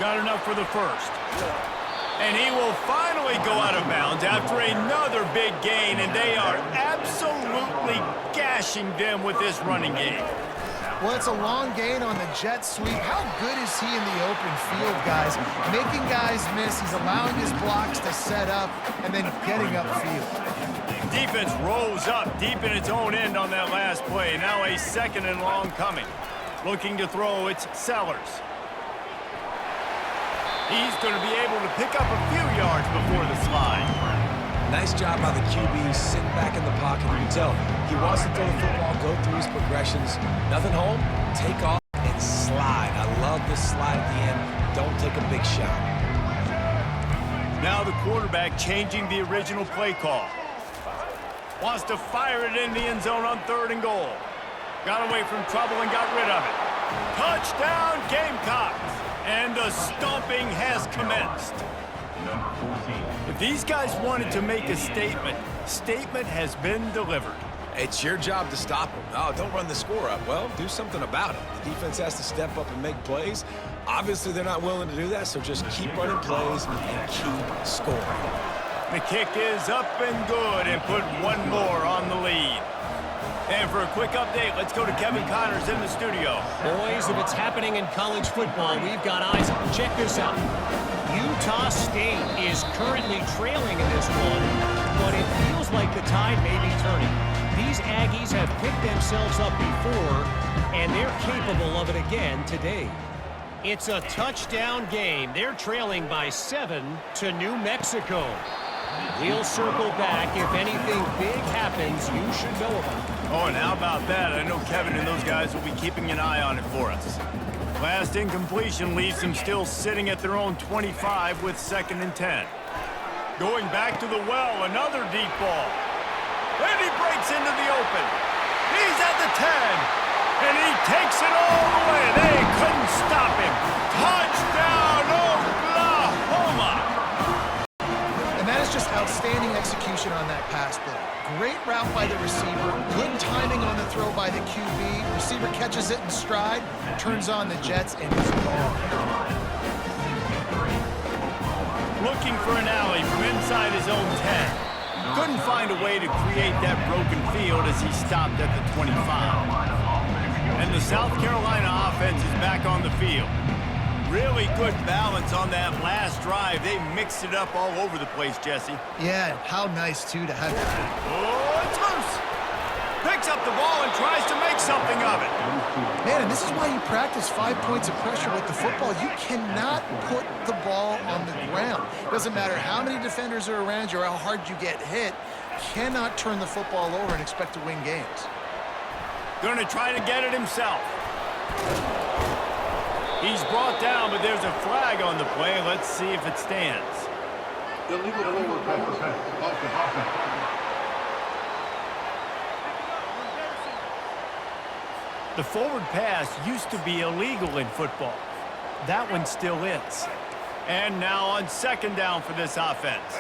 Got enough for the first. And he will finally go out of bounds after another big gain, and they are absolutely gashing them with this running game. Well, it's a long gain on the jet sweep. How good is he in the open field, guys? Making guys miss. He's allowing his blocks to set up and then getting upfield. Defense rolls up deep in its own end on that last play. Now a 2nd and long coming. Looking to throw, it's Sellers. He's going to be able to pick up a few yards before the slide. Nice job by the QB, sitting back in the pocket. You can tell he wants to throw the football, go through his progressions. Nothing home, take off and slide. I love the slide at the end. Don't take a big shot. Now the quarterback changing the original play call. Wants to fire it in the end zone on 3rd and goal. Got away from trouble and got rid of it. Touchdown, Gamecocks! And the stomping has commenced. If these guys wanted to make a statement, statement has been delivered. It's your job to stop them. Oh, don't run the score up. Well, do something about it. The defense has to step up and make plays. Obviously, they're not willing to do that, so just keep running plays and keep scoring. The kick is up and good and put one more on the lead. And for a quick update, let's go to Kevin Connors in the studio. Boys, if it's happening in college football, we've got eyes. Check this out. Utah State is currently trailing in this one, but it feels like the tide may be turning. These Aggies have picked themselves up before, and they're capable of it again today. It's a touchdown game. They're trailing by 7 to New Mexico. We'll circle back. If anything big happens, you should know about it. Oh, and how about that? I know Kevin and those guys will be keeping an eye on it for us. Last incompletion leaves them still sitting at their own 25 with 2nd and 10. Going back to the well, another deep ball. And he breaks into the open. He's at the 10. And he takes it all the way. They couldn't stop him. Touchdown, Oklahoma! And that is just outstanding execution on that pass play. Great route by the receiver, good timing on the throw by the QB. Receiver catches it in stride, turns on the jets, and is gone. Looking for an alley from inside his own 10. Couldn't find a way to create that broken field as he stopped at the 25. And the South Carolina offense is back on the field. Really good balance on that last drive. They mixed it up all over the place, Jesse. Yeah, how nice, too, to have that. Oh, it's loose. Picks up the ball and tries to make something of it. Man, and this is why you practice 5 points of pressure with the football. You cannot put the ball on the ground. Doesn't matter how many defenders are around you or how hard you get hit. Cannot turn the football over and expect to win games. Going to try to get it himself. He's brought down, but there's a flag on the play. Let's see if it stands. Illegal forward pass. Offense. The forward pass used to be illegal in football. That one still is. And now on 2nd down for this offense.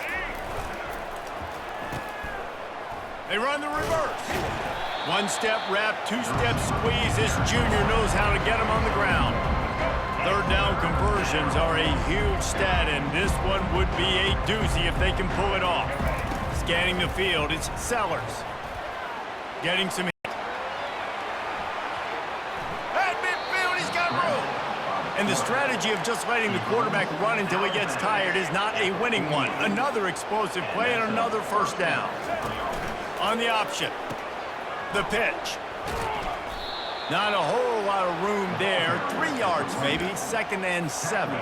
They run the reverse. 1-step wrap, 2-step squeeze. This junior knows how to get him on the ground. 3rd down conversions are a huge stat, and this one would be a doozy if they can pull it off. Scanning the field, it's Sellers. Getting some hit. At midfield, he's got room. And the strategy of just letting the quarterback run until he gets tired is not a winning one. Another explosive play and another 1st down. On the option, the pitch. Not a whole lot of room there. 3 yards maybe, 2nd and 7.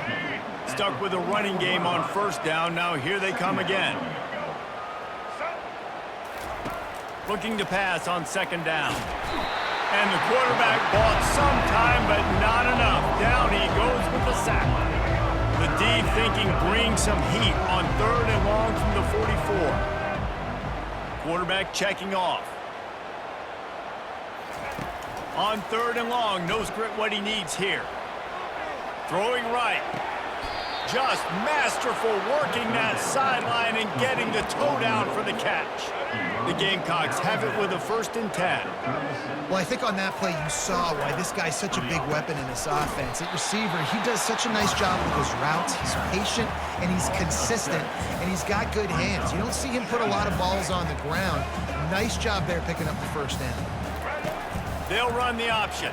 Stuck with a running game on 1st down. Now here they come again. Looking to pass on 2nd down. And the quarterback bought some time, but not enough. Down he goes with the sack. The D thinking bring some heat on 3rd and long from the 44. Quarterback checking off. On 3rd and long, knows what he needs here. Throwing right. Just masterful working that sideline and getting the toe down for the catch. The Gamecocks have it with a 1st and 10. Well, I think on that play you saw why this guy's such a big weapon in this offense. At receiver, he does such a nice job with his routes. He's patient, and he's consistent, and he's got good hands. You don't see him put a lot of balls on the ground. Nice job there picking up the 1st down. They'll run the option.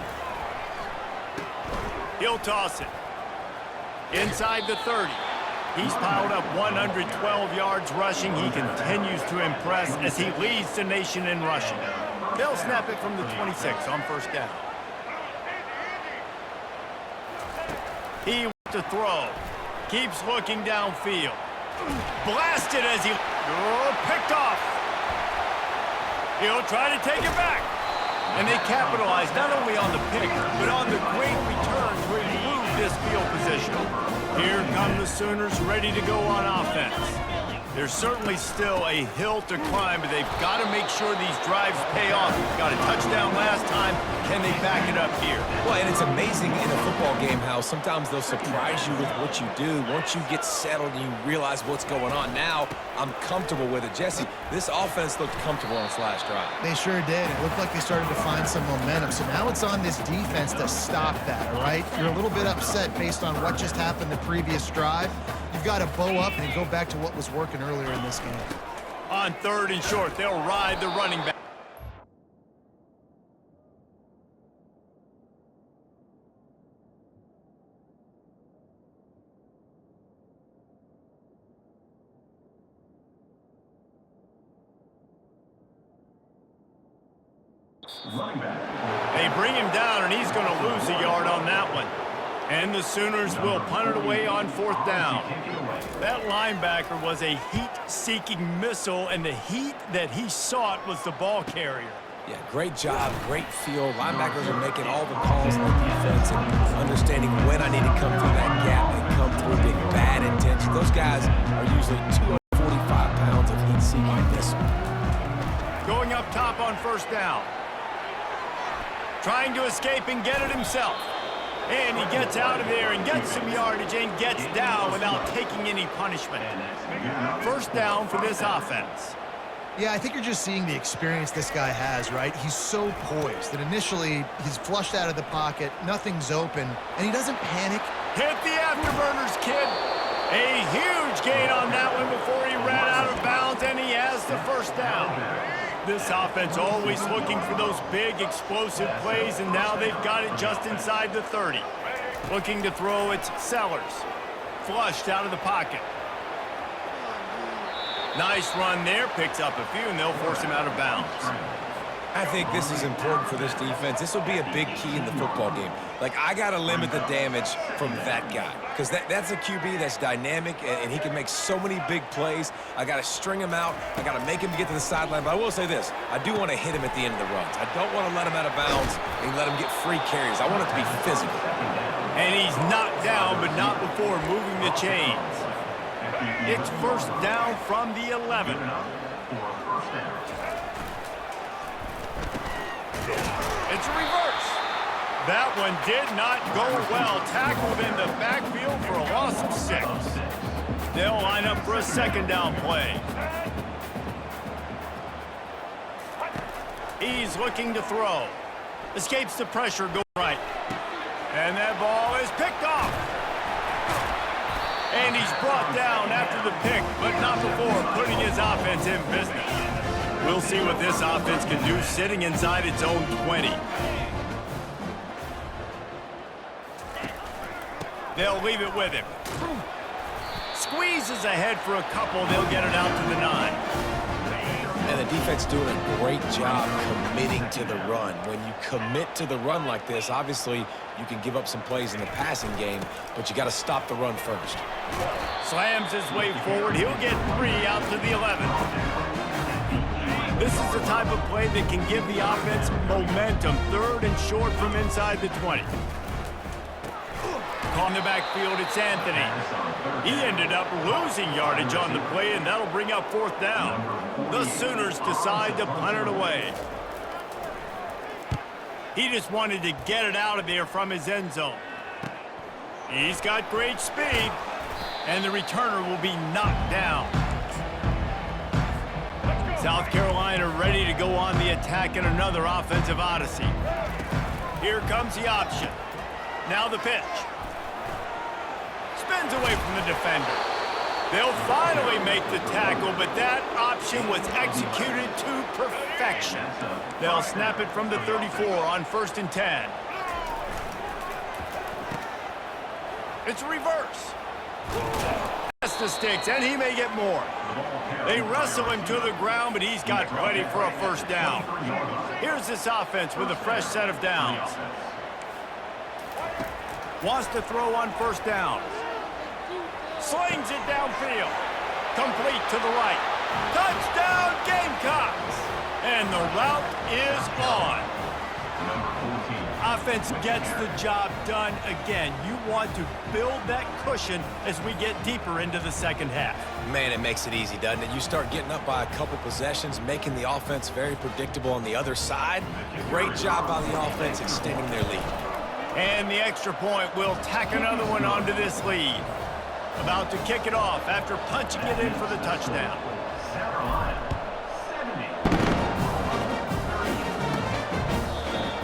He'll toss it. Inside the 30. He's piled up 112 yards rushing. He continues to impress as he leads the nation in rushing. They'll snap it from the 26 on 1st down. He wants to throw. Keeps looking downfield. Blasted as he... Oh, picked off. He'll try to take it back. And they capitalize not only on the pick, but on the great return to improve this field position. Here come the Sooners ready to go on offense. There's certainly still a hill to climb, but they've got to make sure these drives pay off. Got a touchdown last time. Can they back it up here? Well, and it's amazing in a football game how sometimes they'll surprise you with what you do. Once you get settled and you realize what's going on, now I'm comfortable with it. Jesse, this offense looked comfortable on its last drive. They sure did. It looked like they started to find some momentum. So now it's on this defense to stop that, all right? You're a little bit upset based on what just happened the previous drive. You've got to bow up and go back to what was working earlier in this game. On 3rd and short, they'll ride the running back. They bring him down, and he's going to lose a yard on that one. And the Sooners will punt it away on 4th down. That linebacker was a heat-seeking missile, and the heat that he sought was the ball carrier. Yeah, great job, great feel. Linebackers are making all the calls on defense and understanding when I need to come through that gap and come through big bad intention. Those guys are usually 245 pounds of heat-seeking missile. Going up top on 1st down. Trying to escape and get it himself. And he gets out of there and gets some yardage and gets down without taking any punishment. 1st down for this offense. Yeah, I think you're just seeing the experience this guy has, right? He's so poised that initially he's flushed out of the pocket, nothing's open, and he doesn't panic. Hit the afterburners, kid. A huge gain on that one before he ran out of bounds, and he has the 1st down. This offense always looking for those big, explosive plays, and now they've got it just inside the 30. Looking to throw, it's Sellers. Flushed out of the pocket. Nice run there, picks up a few, and they'll force him out of bounds. I think this is important for this defense. This will be a big key in the football game. Like, I got to limit the damage from that guy because that's a QB that's dynamic, and he can make so many big plays. I got to string him out. I got to make him get to the sideline. But I will say this. I do want to hit him at the end of the runs. I don't want to let him out of bounds and let him get free carries. I want it to be physical. And he's knocked down, but not before moving the chains. It's 1st down from the 11. It's a reverse. That one did not go well. Tackled in the backfield for a loss of 6. They'll line up for a 2nd down play. He's looking to throw. Escapes the pressure, go right. And that ball is picked off. And he's brought down after the pick, but not before putting his offense in business. We'll see what this offense can do sitting inside its own 20. They'll leave it with him. Squeezes ahead for a couple. They'll get it out to the 9. And the defense doing a great job committing to the run. When you commit to the run like this, obviously you can give up some plays in the passing game, but you got to stop the run first. Slams his way forward. He'll get 3 out to the 11. This is the type of play that can give the offense momentum. 3rd and short from inside the 20. On the backfield, it's Anthony. He ended up losing yardage on the play, and that'll bring up 4th down. The Sooners decide to punt it away. He just wanted to get it out of there from his end zone. He's got great speed, and the returner will be knocked down. South Carolina ready to go on the attack in another offensive odyssey. Here comes the option. Now the pitch. Spins away from the defender. They'll finally make the tackle, but that option was executed to perfection. They'll snap it from the 34 on 1st and 10. It's a reverse. That's the sticks, and he may get more. They wrestle him to the ground, but he's got ready for a 1st down. Here's this offense with a fresh set of downs. Wants to throw on 1st down. Slings it downfield. Complete to the right. Touchdown, Gamecocks! And the route is on. Offense gets the job done again. You want to build that cushion as we get deeper into the second half. Man, it makes it easy, doesn't it? You start getting up by a couple possessions, making the offense very predictable on the other side. Great job by the offense extending their lead. And the extra point will tack another one onto this lead. About to kick it off after punching it in for the touchdown.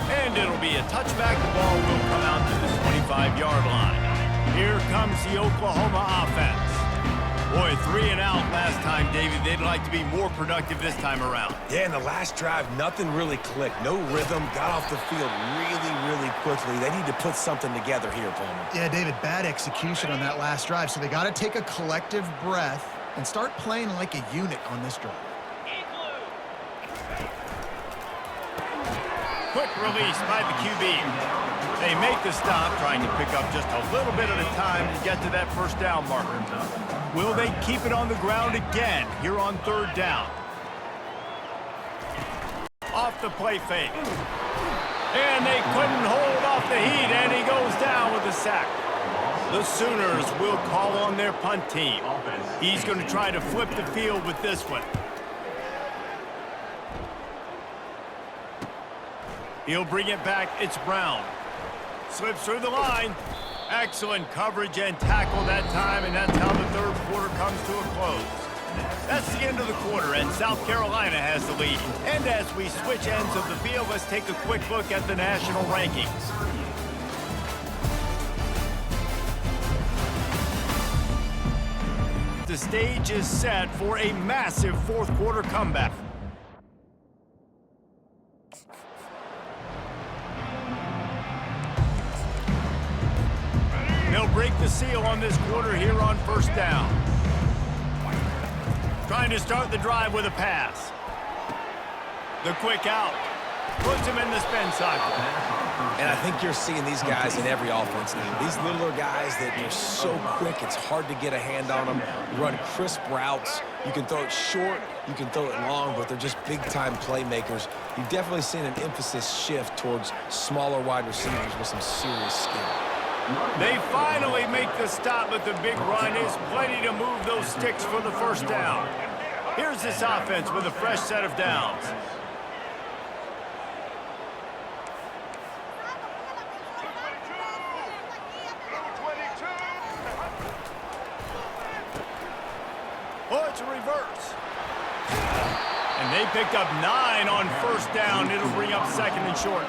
And it'll be a touchback. The ball will come out to the 25-yard line. Here comes the Oklahoma offense. Boy, 3 and out last time, David. They'd like to be more productive this time around. Yeah, in the last drive, nothing really clicked. No rhythm, got off the field really quickly. They need to put something together here, Palmer. Yeah, David, bad execution on that last drive, so they got to take a collective breath and start playing like a unit on this drive. Quick release by the QB. They make the stop, trying to pick up just a little bit at a time to get to that first down marker. Will they keep it on the ground again here on third down? Off the play fake. And they couldn't hold off the heat, and he goes down with a sack. The Sooners will call on their punt team. He's going to try to flip the field with this one. He'll bring it back. It's Brown. Slips through the line. Excellent coverage and tackle that time, and that's how the third quarter comes to a close. That's the end of the quarter, and South Carolina has the lead. And as we switch ends of the field, let's take a quick look at the national rankings. The stage is set for a massive fourth quarter comeback. They'll break the seal on this quarter here on first down. Trying to start the drive with a pass. The quick out. Puts him in the spin cycle. And I think you're seeing these guys in every offense now. These littler guys that are so quick, it's hard to get a hand on them. Run crisp routes. You can throw it short, you can throw it long, but they're just big-time playmakers. You've definitely seen an emphasis shift towards smaller wide receivers with some serious skill. They finally make the stop, but the big run is plenty to move those sticks for the first down. Here's this offense with a fresh set of downs. Oh, it's a reverse. And they picked up 9 on first down. It'll bring up second and short.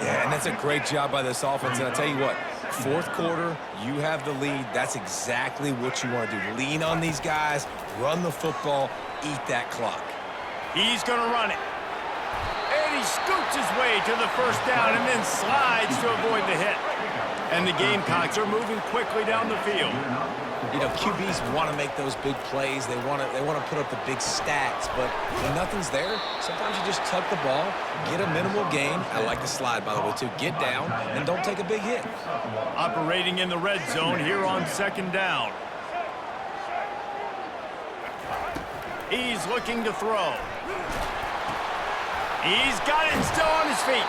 Yeah, and that's a great job by this offense. And I'll tell you what, fourth quarter, you have the lead. That's exactly what you want to do. Lean on these guys, run the football, eat that clock. He's going to run it. And he scoots his way to the first down and then slides to avoid the hit. And the Gamecocks are moving quickly down the field. You know, QBs want to make those big plays. They want to put up the big stats, but when nothing's there, sometimes you just tuck the ball, get a minimal gain. I like the slide, by the way, too. Get down and don't take a big hit. Operating in the red zone here on second down. He's looking to throw. He's got it still on his feet.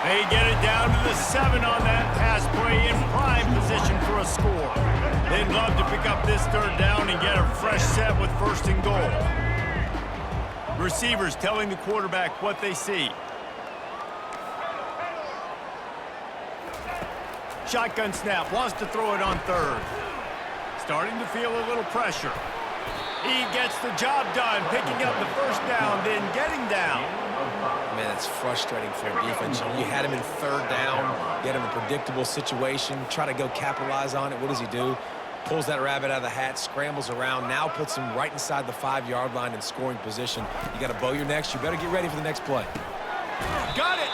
They get it down to the 7 on that pass play in prime position for a score. They'd love to pick up this third down and get a fresh set with first and goal. Receivers telling the quarterback what they see. Shotgun snap, wants to throw it on third. Starting to feel a little pressure. He gets the job done, picking up the first down, then getting down. Man, it's frustrating for a defense. You had him in third down, get him a predictable situation, try to go capitalize on it. What does he do? Pulls that rabbit out of the hat, scrambles around, now puts him right inside the 5-yard line in scoring position. You got to bow your necks. You better get ready for the next play. Got it!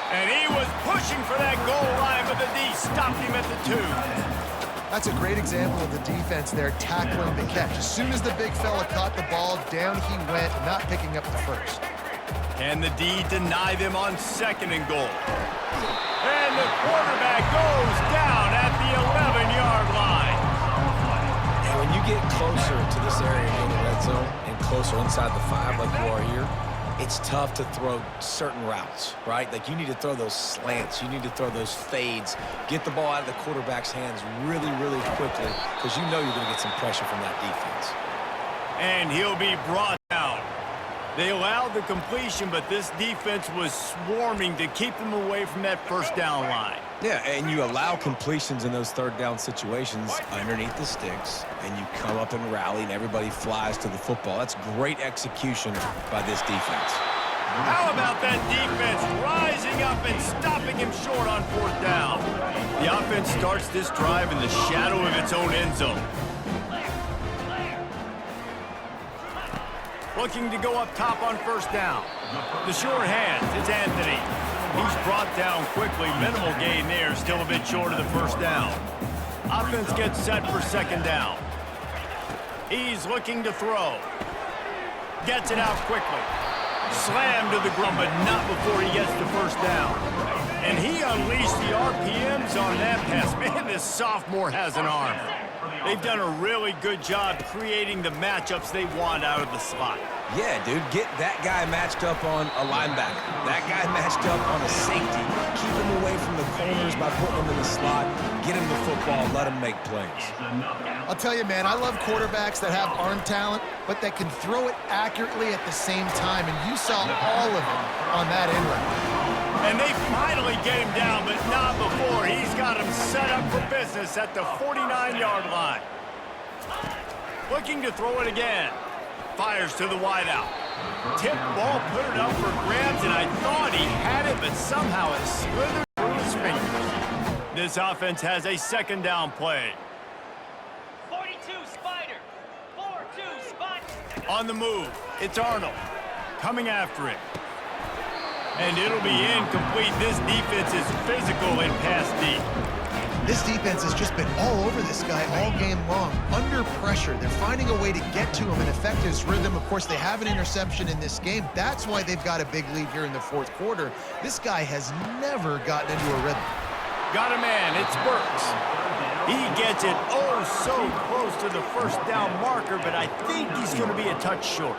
And he was pushing for that goal line, but the D stopped him at the 2. That's a great example of the defense there tackling the catch. As soon as the big fella caught the ball, down he went, not picking up the first. Can the D deny them on second and goal? And the quarterback goes down at the 11-yard line. And when you get closer to this area in the red zone and closer inside the 5 like you are here, it's tough to throw certain routes, right? Like, you need to throw those slants. You need to throw those fades. Get the ball out of the quarterback's hands really, really quickly, because you know you're going to get some pressure from that defense. And he'll be brought down. They allowed the completion, but this defense was swarming to keep them away from that first down line. Yeah, and you allow completions in those third down situations underneath the sticks, and you come up and rally, and everybody flies to the football. That's great execution by this defense. How about that defense rising up and stopping him short on fourth down? The offense starts this drive in the shadow of its own end zone. Looking to go up top on first down. The short hands, it's Anthony. He's brought down quickly. Minimal gain there, still a bit short of the first down. Offense gets set for second down. He's looking to throw. Gets it out quickly. Slammed to the ground, but not before he gets the first down. And he unleashed the RPMs on that pass. Man, this sophomore has an arm. They've done a really good job creating the matchups they want out of the slot. Yeah, dude, get that guy matched up on a linebacker. That guy matched up on a safety. Keep him away from the corners by putting him in the slot. Get him the football, let him make plays. I'll tell you, man, I love quarterbacks that have arm talent, but that can throw it accurately at the same time, and you saw all of it on that end route. And they finally get him down, but not before. He's got him set up for business at the 49-yard line. Looking to throw it again. Fires to the wideout. Tip ball, put it up for grabs, and I thought he had it, but somehow it slithered through his fingers. This offense has a second down play. 42 Spider. 4-2 Spider. On the move, it's Arnold. Coming after it. And it'll be incomplete. This defense is physical and pass deep. This defense has just been all over this guy all game long, under pressure. They're finding a way to get to him and affect his rhythm. Of course, they have an interception in this game. That's why they've got a big lead here in the fourth quarter. This guy has never gotten into a rhythm. Got a man, it's Burks. He gets it oh so close to the first down marker, but I think he's going to be a touch short.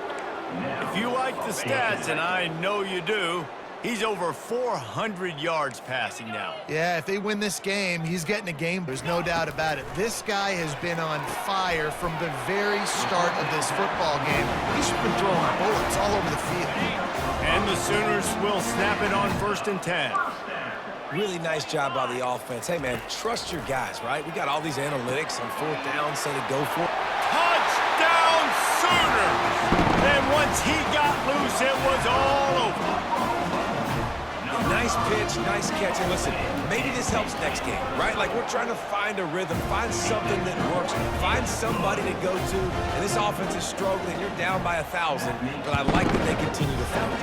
If you like the stats, and I know you do, he's over 400 yards passing now. Yeah, if they win this game, he's getting a game. There's no doubt about it. This guy has been on fire from the very start of this football game. He's been throwing bullets all over the field. And the Sooners will snap it on 1st and 10. Really nice job by the offense. Hey, man, trust your guys, right? We got all these analytics on fourth down, say to go for it. Touchdown Sooners! And once he got loose, it was all over. Nice pitch, nice catch. And listen, maybe this helps next game, right? Like, we're trying to find a rhythm, find something that works, find somebody to go to. And this offense is struggling. You're down by 1,000, but I like that they continue to find it.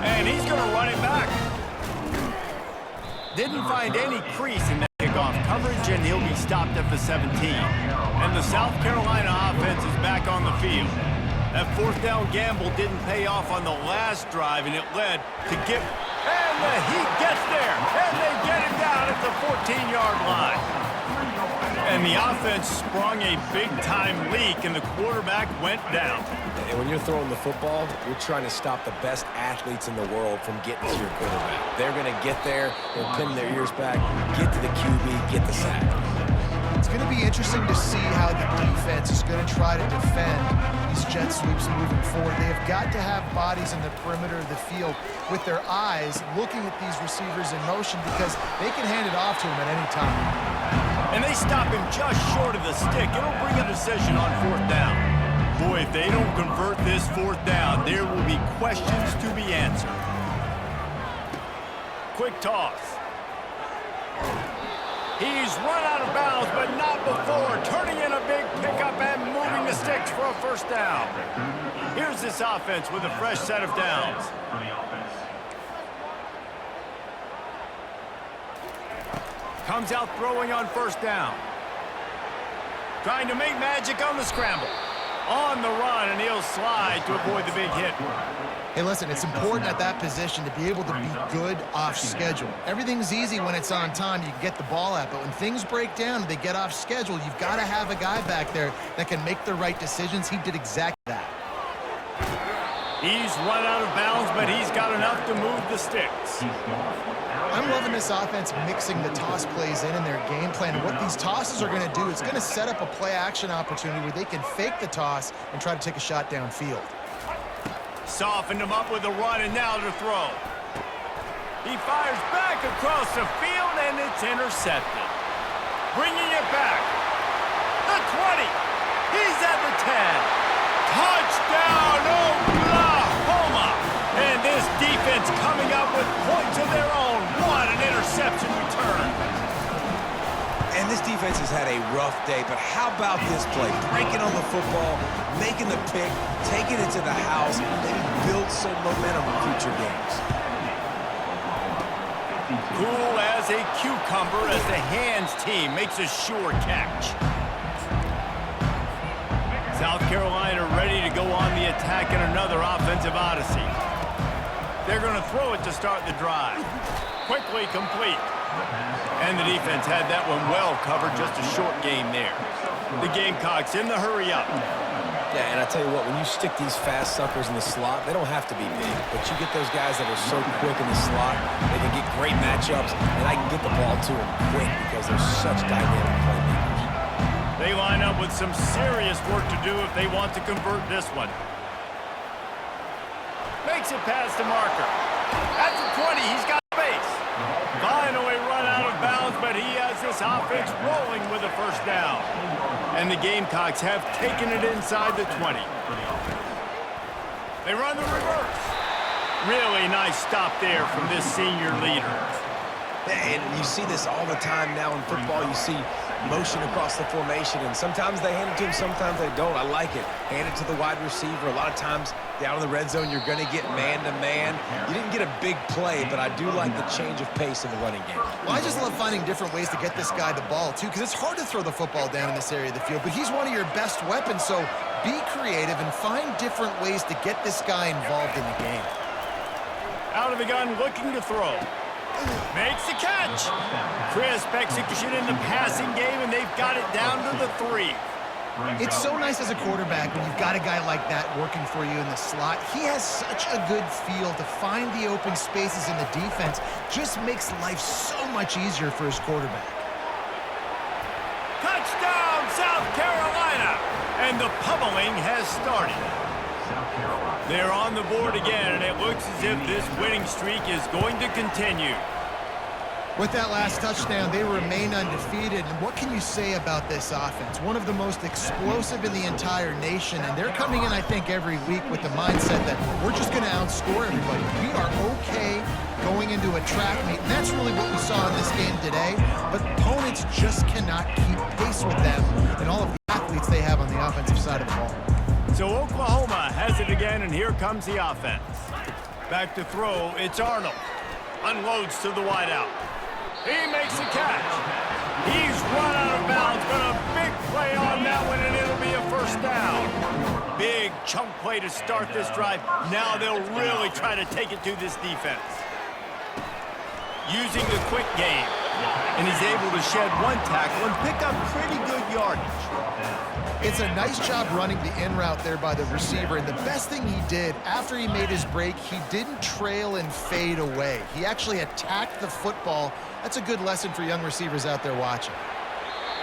And he's going to run it back. Didn't find any crease in that kickoff coverage, and he'll be stopped at the 17. And the South Carolina offense is back on the field. That fourth down gamble didn't pay off on the last drive, and it led to give. And the Heat gets there, and they get him down at the 14-yard line. And the offense sprung a big-time leak, and the quarterback went down. And when you're throwing the football, you're trying to stop the best athletes in the world from getting to your quarterback. They're going to get there, they'll pin their ears back, get to the QB, get the sack. It's going to be interesting to see how the defense is going to try to defend these jet sweeps moving forward. They have got to have bodies in the perimeter of the field with their eyes looking at these receivers in motion, because they can hand it off to them at any time. And they stop him just short of the stick. It'll bring a decision on fourth down. Boy, if they don't convert this fourth down, there will be questions to be answered. Quick toss. He's run out of bounds, but not before. Turning in a big pickup and moving the sticks for a first down. Here's this offense with a fresh set of downs. Comes out throwing on first down. Trying to make magic on the scramble. On the run, and he'll slide to avoid the big hit. Hey, listen, it's important at that position to be able to be good off schedule. Everything's easy when it's on time. You can get the ball out, but when things break down and they get off schedule, you've got to have a guy back there that can make the right decisions. He did exactly that. He's run out of bounds, but he's got enough to move the sticks. I'm loving this offense mixing the toss plays in their game plan. And what these tosses are going to do, it's going to set up a play-action opportunity where they can fake the toss and try to take a shot downfield. Softened him up with a run, and now to throw. He fires back across the field, and it's intercepted. Bringing it back. The 20. He's at the 10. Touchdown, Oklahoma! And this defense coming up with points of their own. What an interception return. And this defense has had a rough day, but how about this play? Breaking on the football, making the pick, taking it to the house, maybe build some momentum in future games. Cool as a cucumber as the hands team makes a sure catch. South Carolina ready to go on the attack in another offensive odyssey. They're going to throw it to start the drive. Quickly complete. And the defense had that one well covered, just a short game there. The Gamecocks in the hurry up. Yeah, and I tell you what, when you stick these fast suckers in the slot, they don't have to be big, but you get those guys that are so quick in the slot, they can get great matchups, and I can get the ball to them quick because they're such dynamic playmakers. They line up with some serious work to do if they want to convert this one. Makes it past the marker. At the 20, he's got space. Finally run out of bounds, but he has this offense rolling with a first down. And the Gamecocks have taken it inside the 20. They run the reverse. Really nice stop there from this senior leader. And you see this all the time now in football. You see motion across the formation, and sometimes they hand it to him, sometimes they don't. I like it. Hand it to the wide receiver. A lot of times down in the red zone, you're going to get man-to-man. You didn't get a big play, but I do like the change of pace in the running game. Well, I just love finding different ways to get this guy the ball, too, because it's hard to throw the football down in this area of the field, but he's one of your best weapons, so be creative and find different ways to get this guy involved in the game. Out of the gun, looking to throw. Makes the catch. Crisp execution in the passing game, and they've got it down to the 3. It's so nice as a quarterback when you've got a guy like that working for you in the slot. He has such a good feel to find the open spaces in the defense. Just makes life so much easier for his quarterback. Touchdown, South Carolina! And the pummeling has started. They're on the board again, and it looks as if this winning streak is going to continue. With that last touchdown, they remain undefeated. And what can you say about this offense? One of the most explosive in the entire nation, and they're coming in, I think, every week with the mindset that we're just going to outscore everybody. We are okay going into a track meet, and that's really what we saw in this game today. But opponents just cannot keep pace with them and all of the athletes they have on the offensive side of the ball. So Oklahoma has it again, and here comes the offense. Back to throw, it's Arnold. Unloads to the wideout. He makes the catch. He's run out of bounds, but a big play on that one, and it'll be a first down. Big chunk play to start this drive. Now they'll really try to take it to this defense. Using the quick game, and he's able to shed one tackle and pick up pretty good yardage. It's a nice job running the in route there by the receiver, and the best thing he did after he made his break, he didn't trail and fade away. He actually attacked the football. That's a good lesson for young receivers out there watching.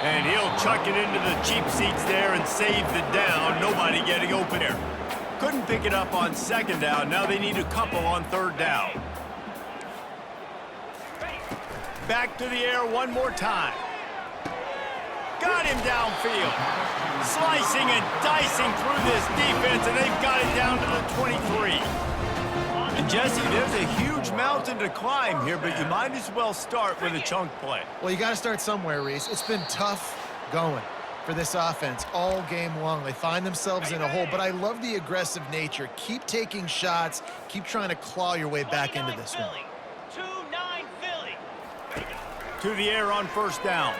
And he'll chuck it into the cheap seats there and save the down. Nobody getting open here. Couldn't pick it up on second down. Now they need a couple on third down. Back to the air one more time. Got him downfield. Slicing and dicing through this defense, and they've got it down to the 23. And Jesse, there's a huge mountain to climb here, but you might as well start with a chunk play. Well, you got to start somewhere, Reese. It's been tough going for this offense all game long. They find themselves in a hole, but I love the aggressive nature. Keep taking shots. Keep trying to claw your way back into this one. 2-9 Philly. To the air on first down.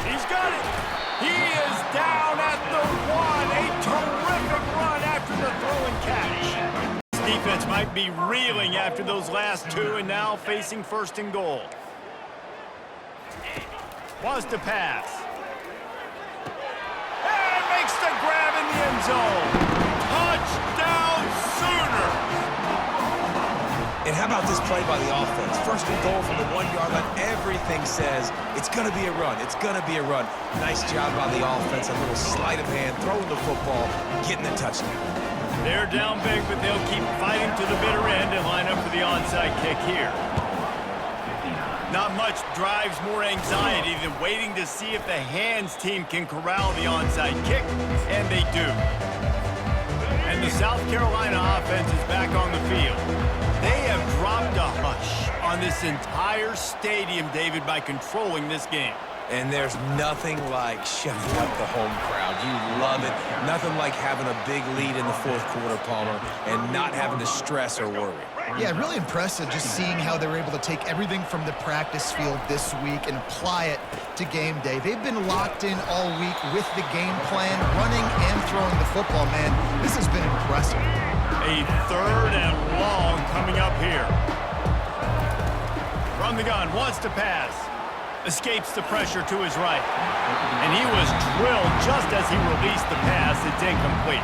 He's got it. He is down at the 1, defense might be reeling after those last two and now facing first and goal. Wants to pass. And makes the grab in the end zone. Touchdown Sooners! And how about this play by the offense? First and goal from the 1-yard line. Everything says it's going to be a run. It's going to be a run. Nice job by the offense. A little sleight of hand, throwing the football, getting the touchdown. They're down big, but they'll keep fighting to the bitter end and line up for the onside kick here. Not much drives more anxiety than waiting to see if the hands team can corral the onside kick, and they do. And the South Carolina offense is back on the field. They have dropped a hush on this entire stadium, David, by controlling this game. And there's nothing like shutting up the home crowd. You love it. Nothing like having a big lead in the fourth quarter, Palmer, and not having to stress or worry. Yeah, really impressive just seeing how they were able to take everything from the practice field this week and apply it to game day. They've been locked in all week with the game plan, running and throwing the football, man. This has been impressive. A third and long coming up here. From the gun, wants to pass. Escapes the pressure to his right. And he was drilled just as he released the pass. It's incomplete.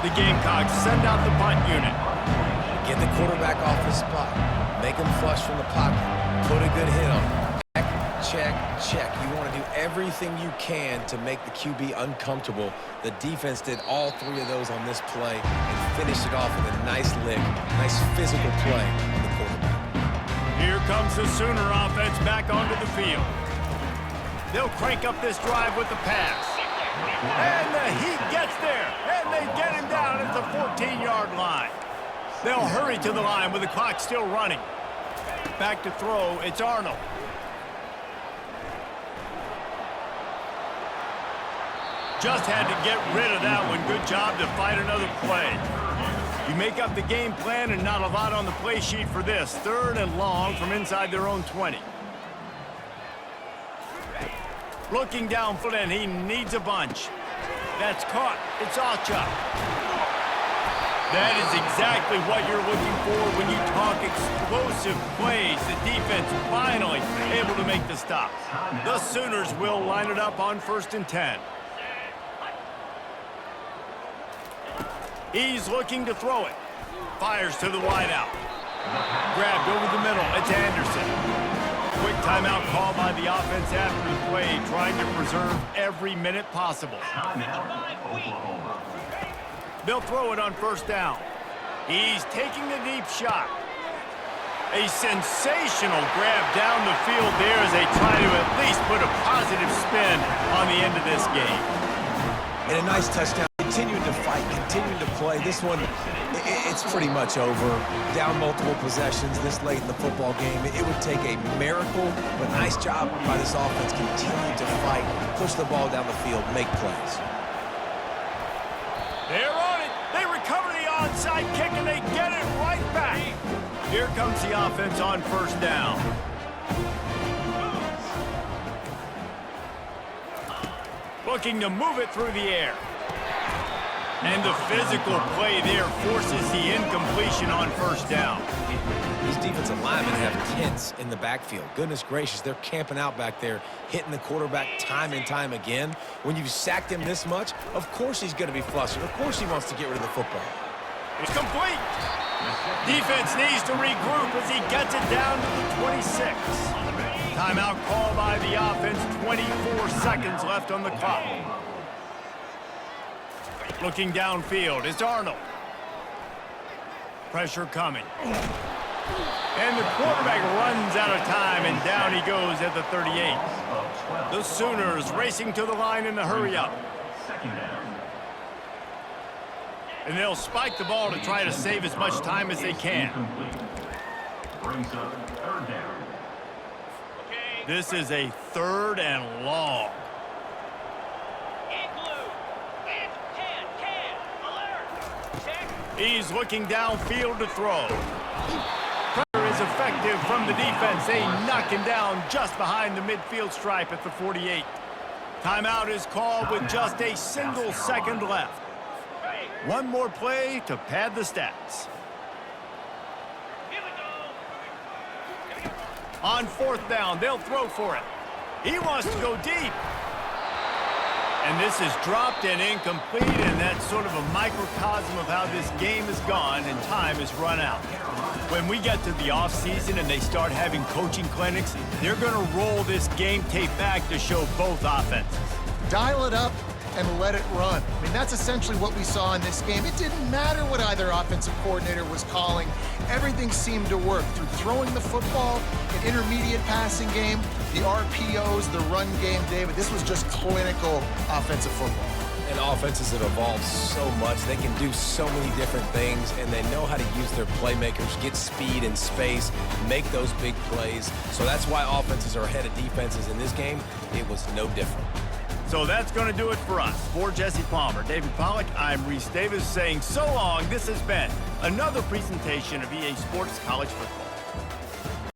The Gamecocks send out the punt unit. Get the quarterback off his spot. Make him flush from the pocket. Put a good hit on him. Check, check. You want to do everything you can to make the QB uncomfortable. The defense did all three of those on this play and finished it off with a nice lick, nice physical play on the quarterback. Here comes the Sooner offense back onto the field. They'll crank up this drive with the pass. And the Heat gets there, and they get him down at the 14-yard line. They'll hurry to the line with the clock still running. Back to throw, it's Arnold. Just had to get rid of that one. Good job to fight another play. You make up the game plan and not a lot on the play sheet for this. Third and long from inside their own 20. Looking downfield, and he needs a bunch. That's caught. It's Ocha. That is exactly what you're looking for when you talk explosive plays. The defense finally able to make the stop. The Sooners will line it up on 1st and 10. He's looking to throw it. Fires to the wideout. Grabbed over the middle. It's Anderson. Quick timeout call by the offense after the play, trying to preserve every minute possible. They'll throw it on 1st down. He's taking a deep shot. A sensational grab down the field there as they try to at least put a positive spin on the end of this game. And a nice touchdown. Continuing to fight, continuing to play. This one, it's pretty much over. Down multiple possessions this late in the football game. It would take a miracle, but nice job by this offense. Continue to fight, push the ball down the field, make plays. They're on it. They recover the onside kick, and they get it right back. Here comes the offense on 1st down. Looking to move it through the air. And the physical play there forces the incompletion on 1st down. These defensive linemen have tents in the backfield. Goodness gracious, they're camping out back there, hitting the quarterback time and time again. When you've sacked him this much, of course he's going to be flustered. Of course he wants to get rid of the football. It's complete. Defense needs to regroup as he gets it down to the 26. Timeout call by the offense. 24 seconds left on the clock. Looking downfield, it's Arnold. Pressure coming. And the quarterback runs out of time, and down he goes at the 38. The Sooners racing to the line in the hurry-up. And they'll spike the ball to try to save as much time as they can. This is a 3rd and long. He's looking downfield to throw. Pressure is effective from the defense. They knock him down just behind the midfield stripe at the 48. Timeout is called with just a single second left. One more play to pad the stats. On 4th down, they'll throw for it. He wants to go deep. And this is dropped and incomplete, and that's sort of a microcosm of how this game has gone and time has run out. When we get to the offseason and they start having coaching clinics, they're going to roll this game tape back to show both offenses. Dial it up and let it run. I mean, that's essentially what we saw in this game. It didn't matter what either offensive coordinator was calling. Everything seemed to work through throwing the football, an intermediate passing game, the RPOs, the run game, David. This was just clinical offensive football. And offenses have evolved so much. They can do so many different things, and they know how to use their playmakers, get speed and space, make those big plays. So that's why offenses are ahead of defenses. In this game, it was no different. So that's going to do it for us. For Jesse Palmer, David Pollack, I'm Reese Davis saying so long. This has been another presentation of EA Sports College Football.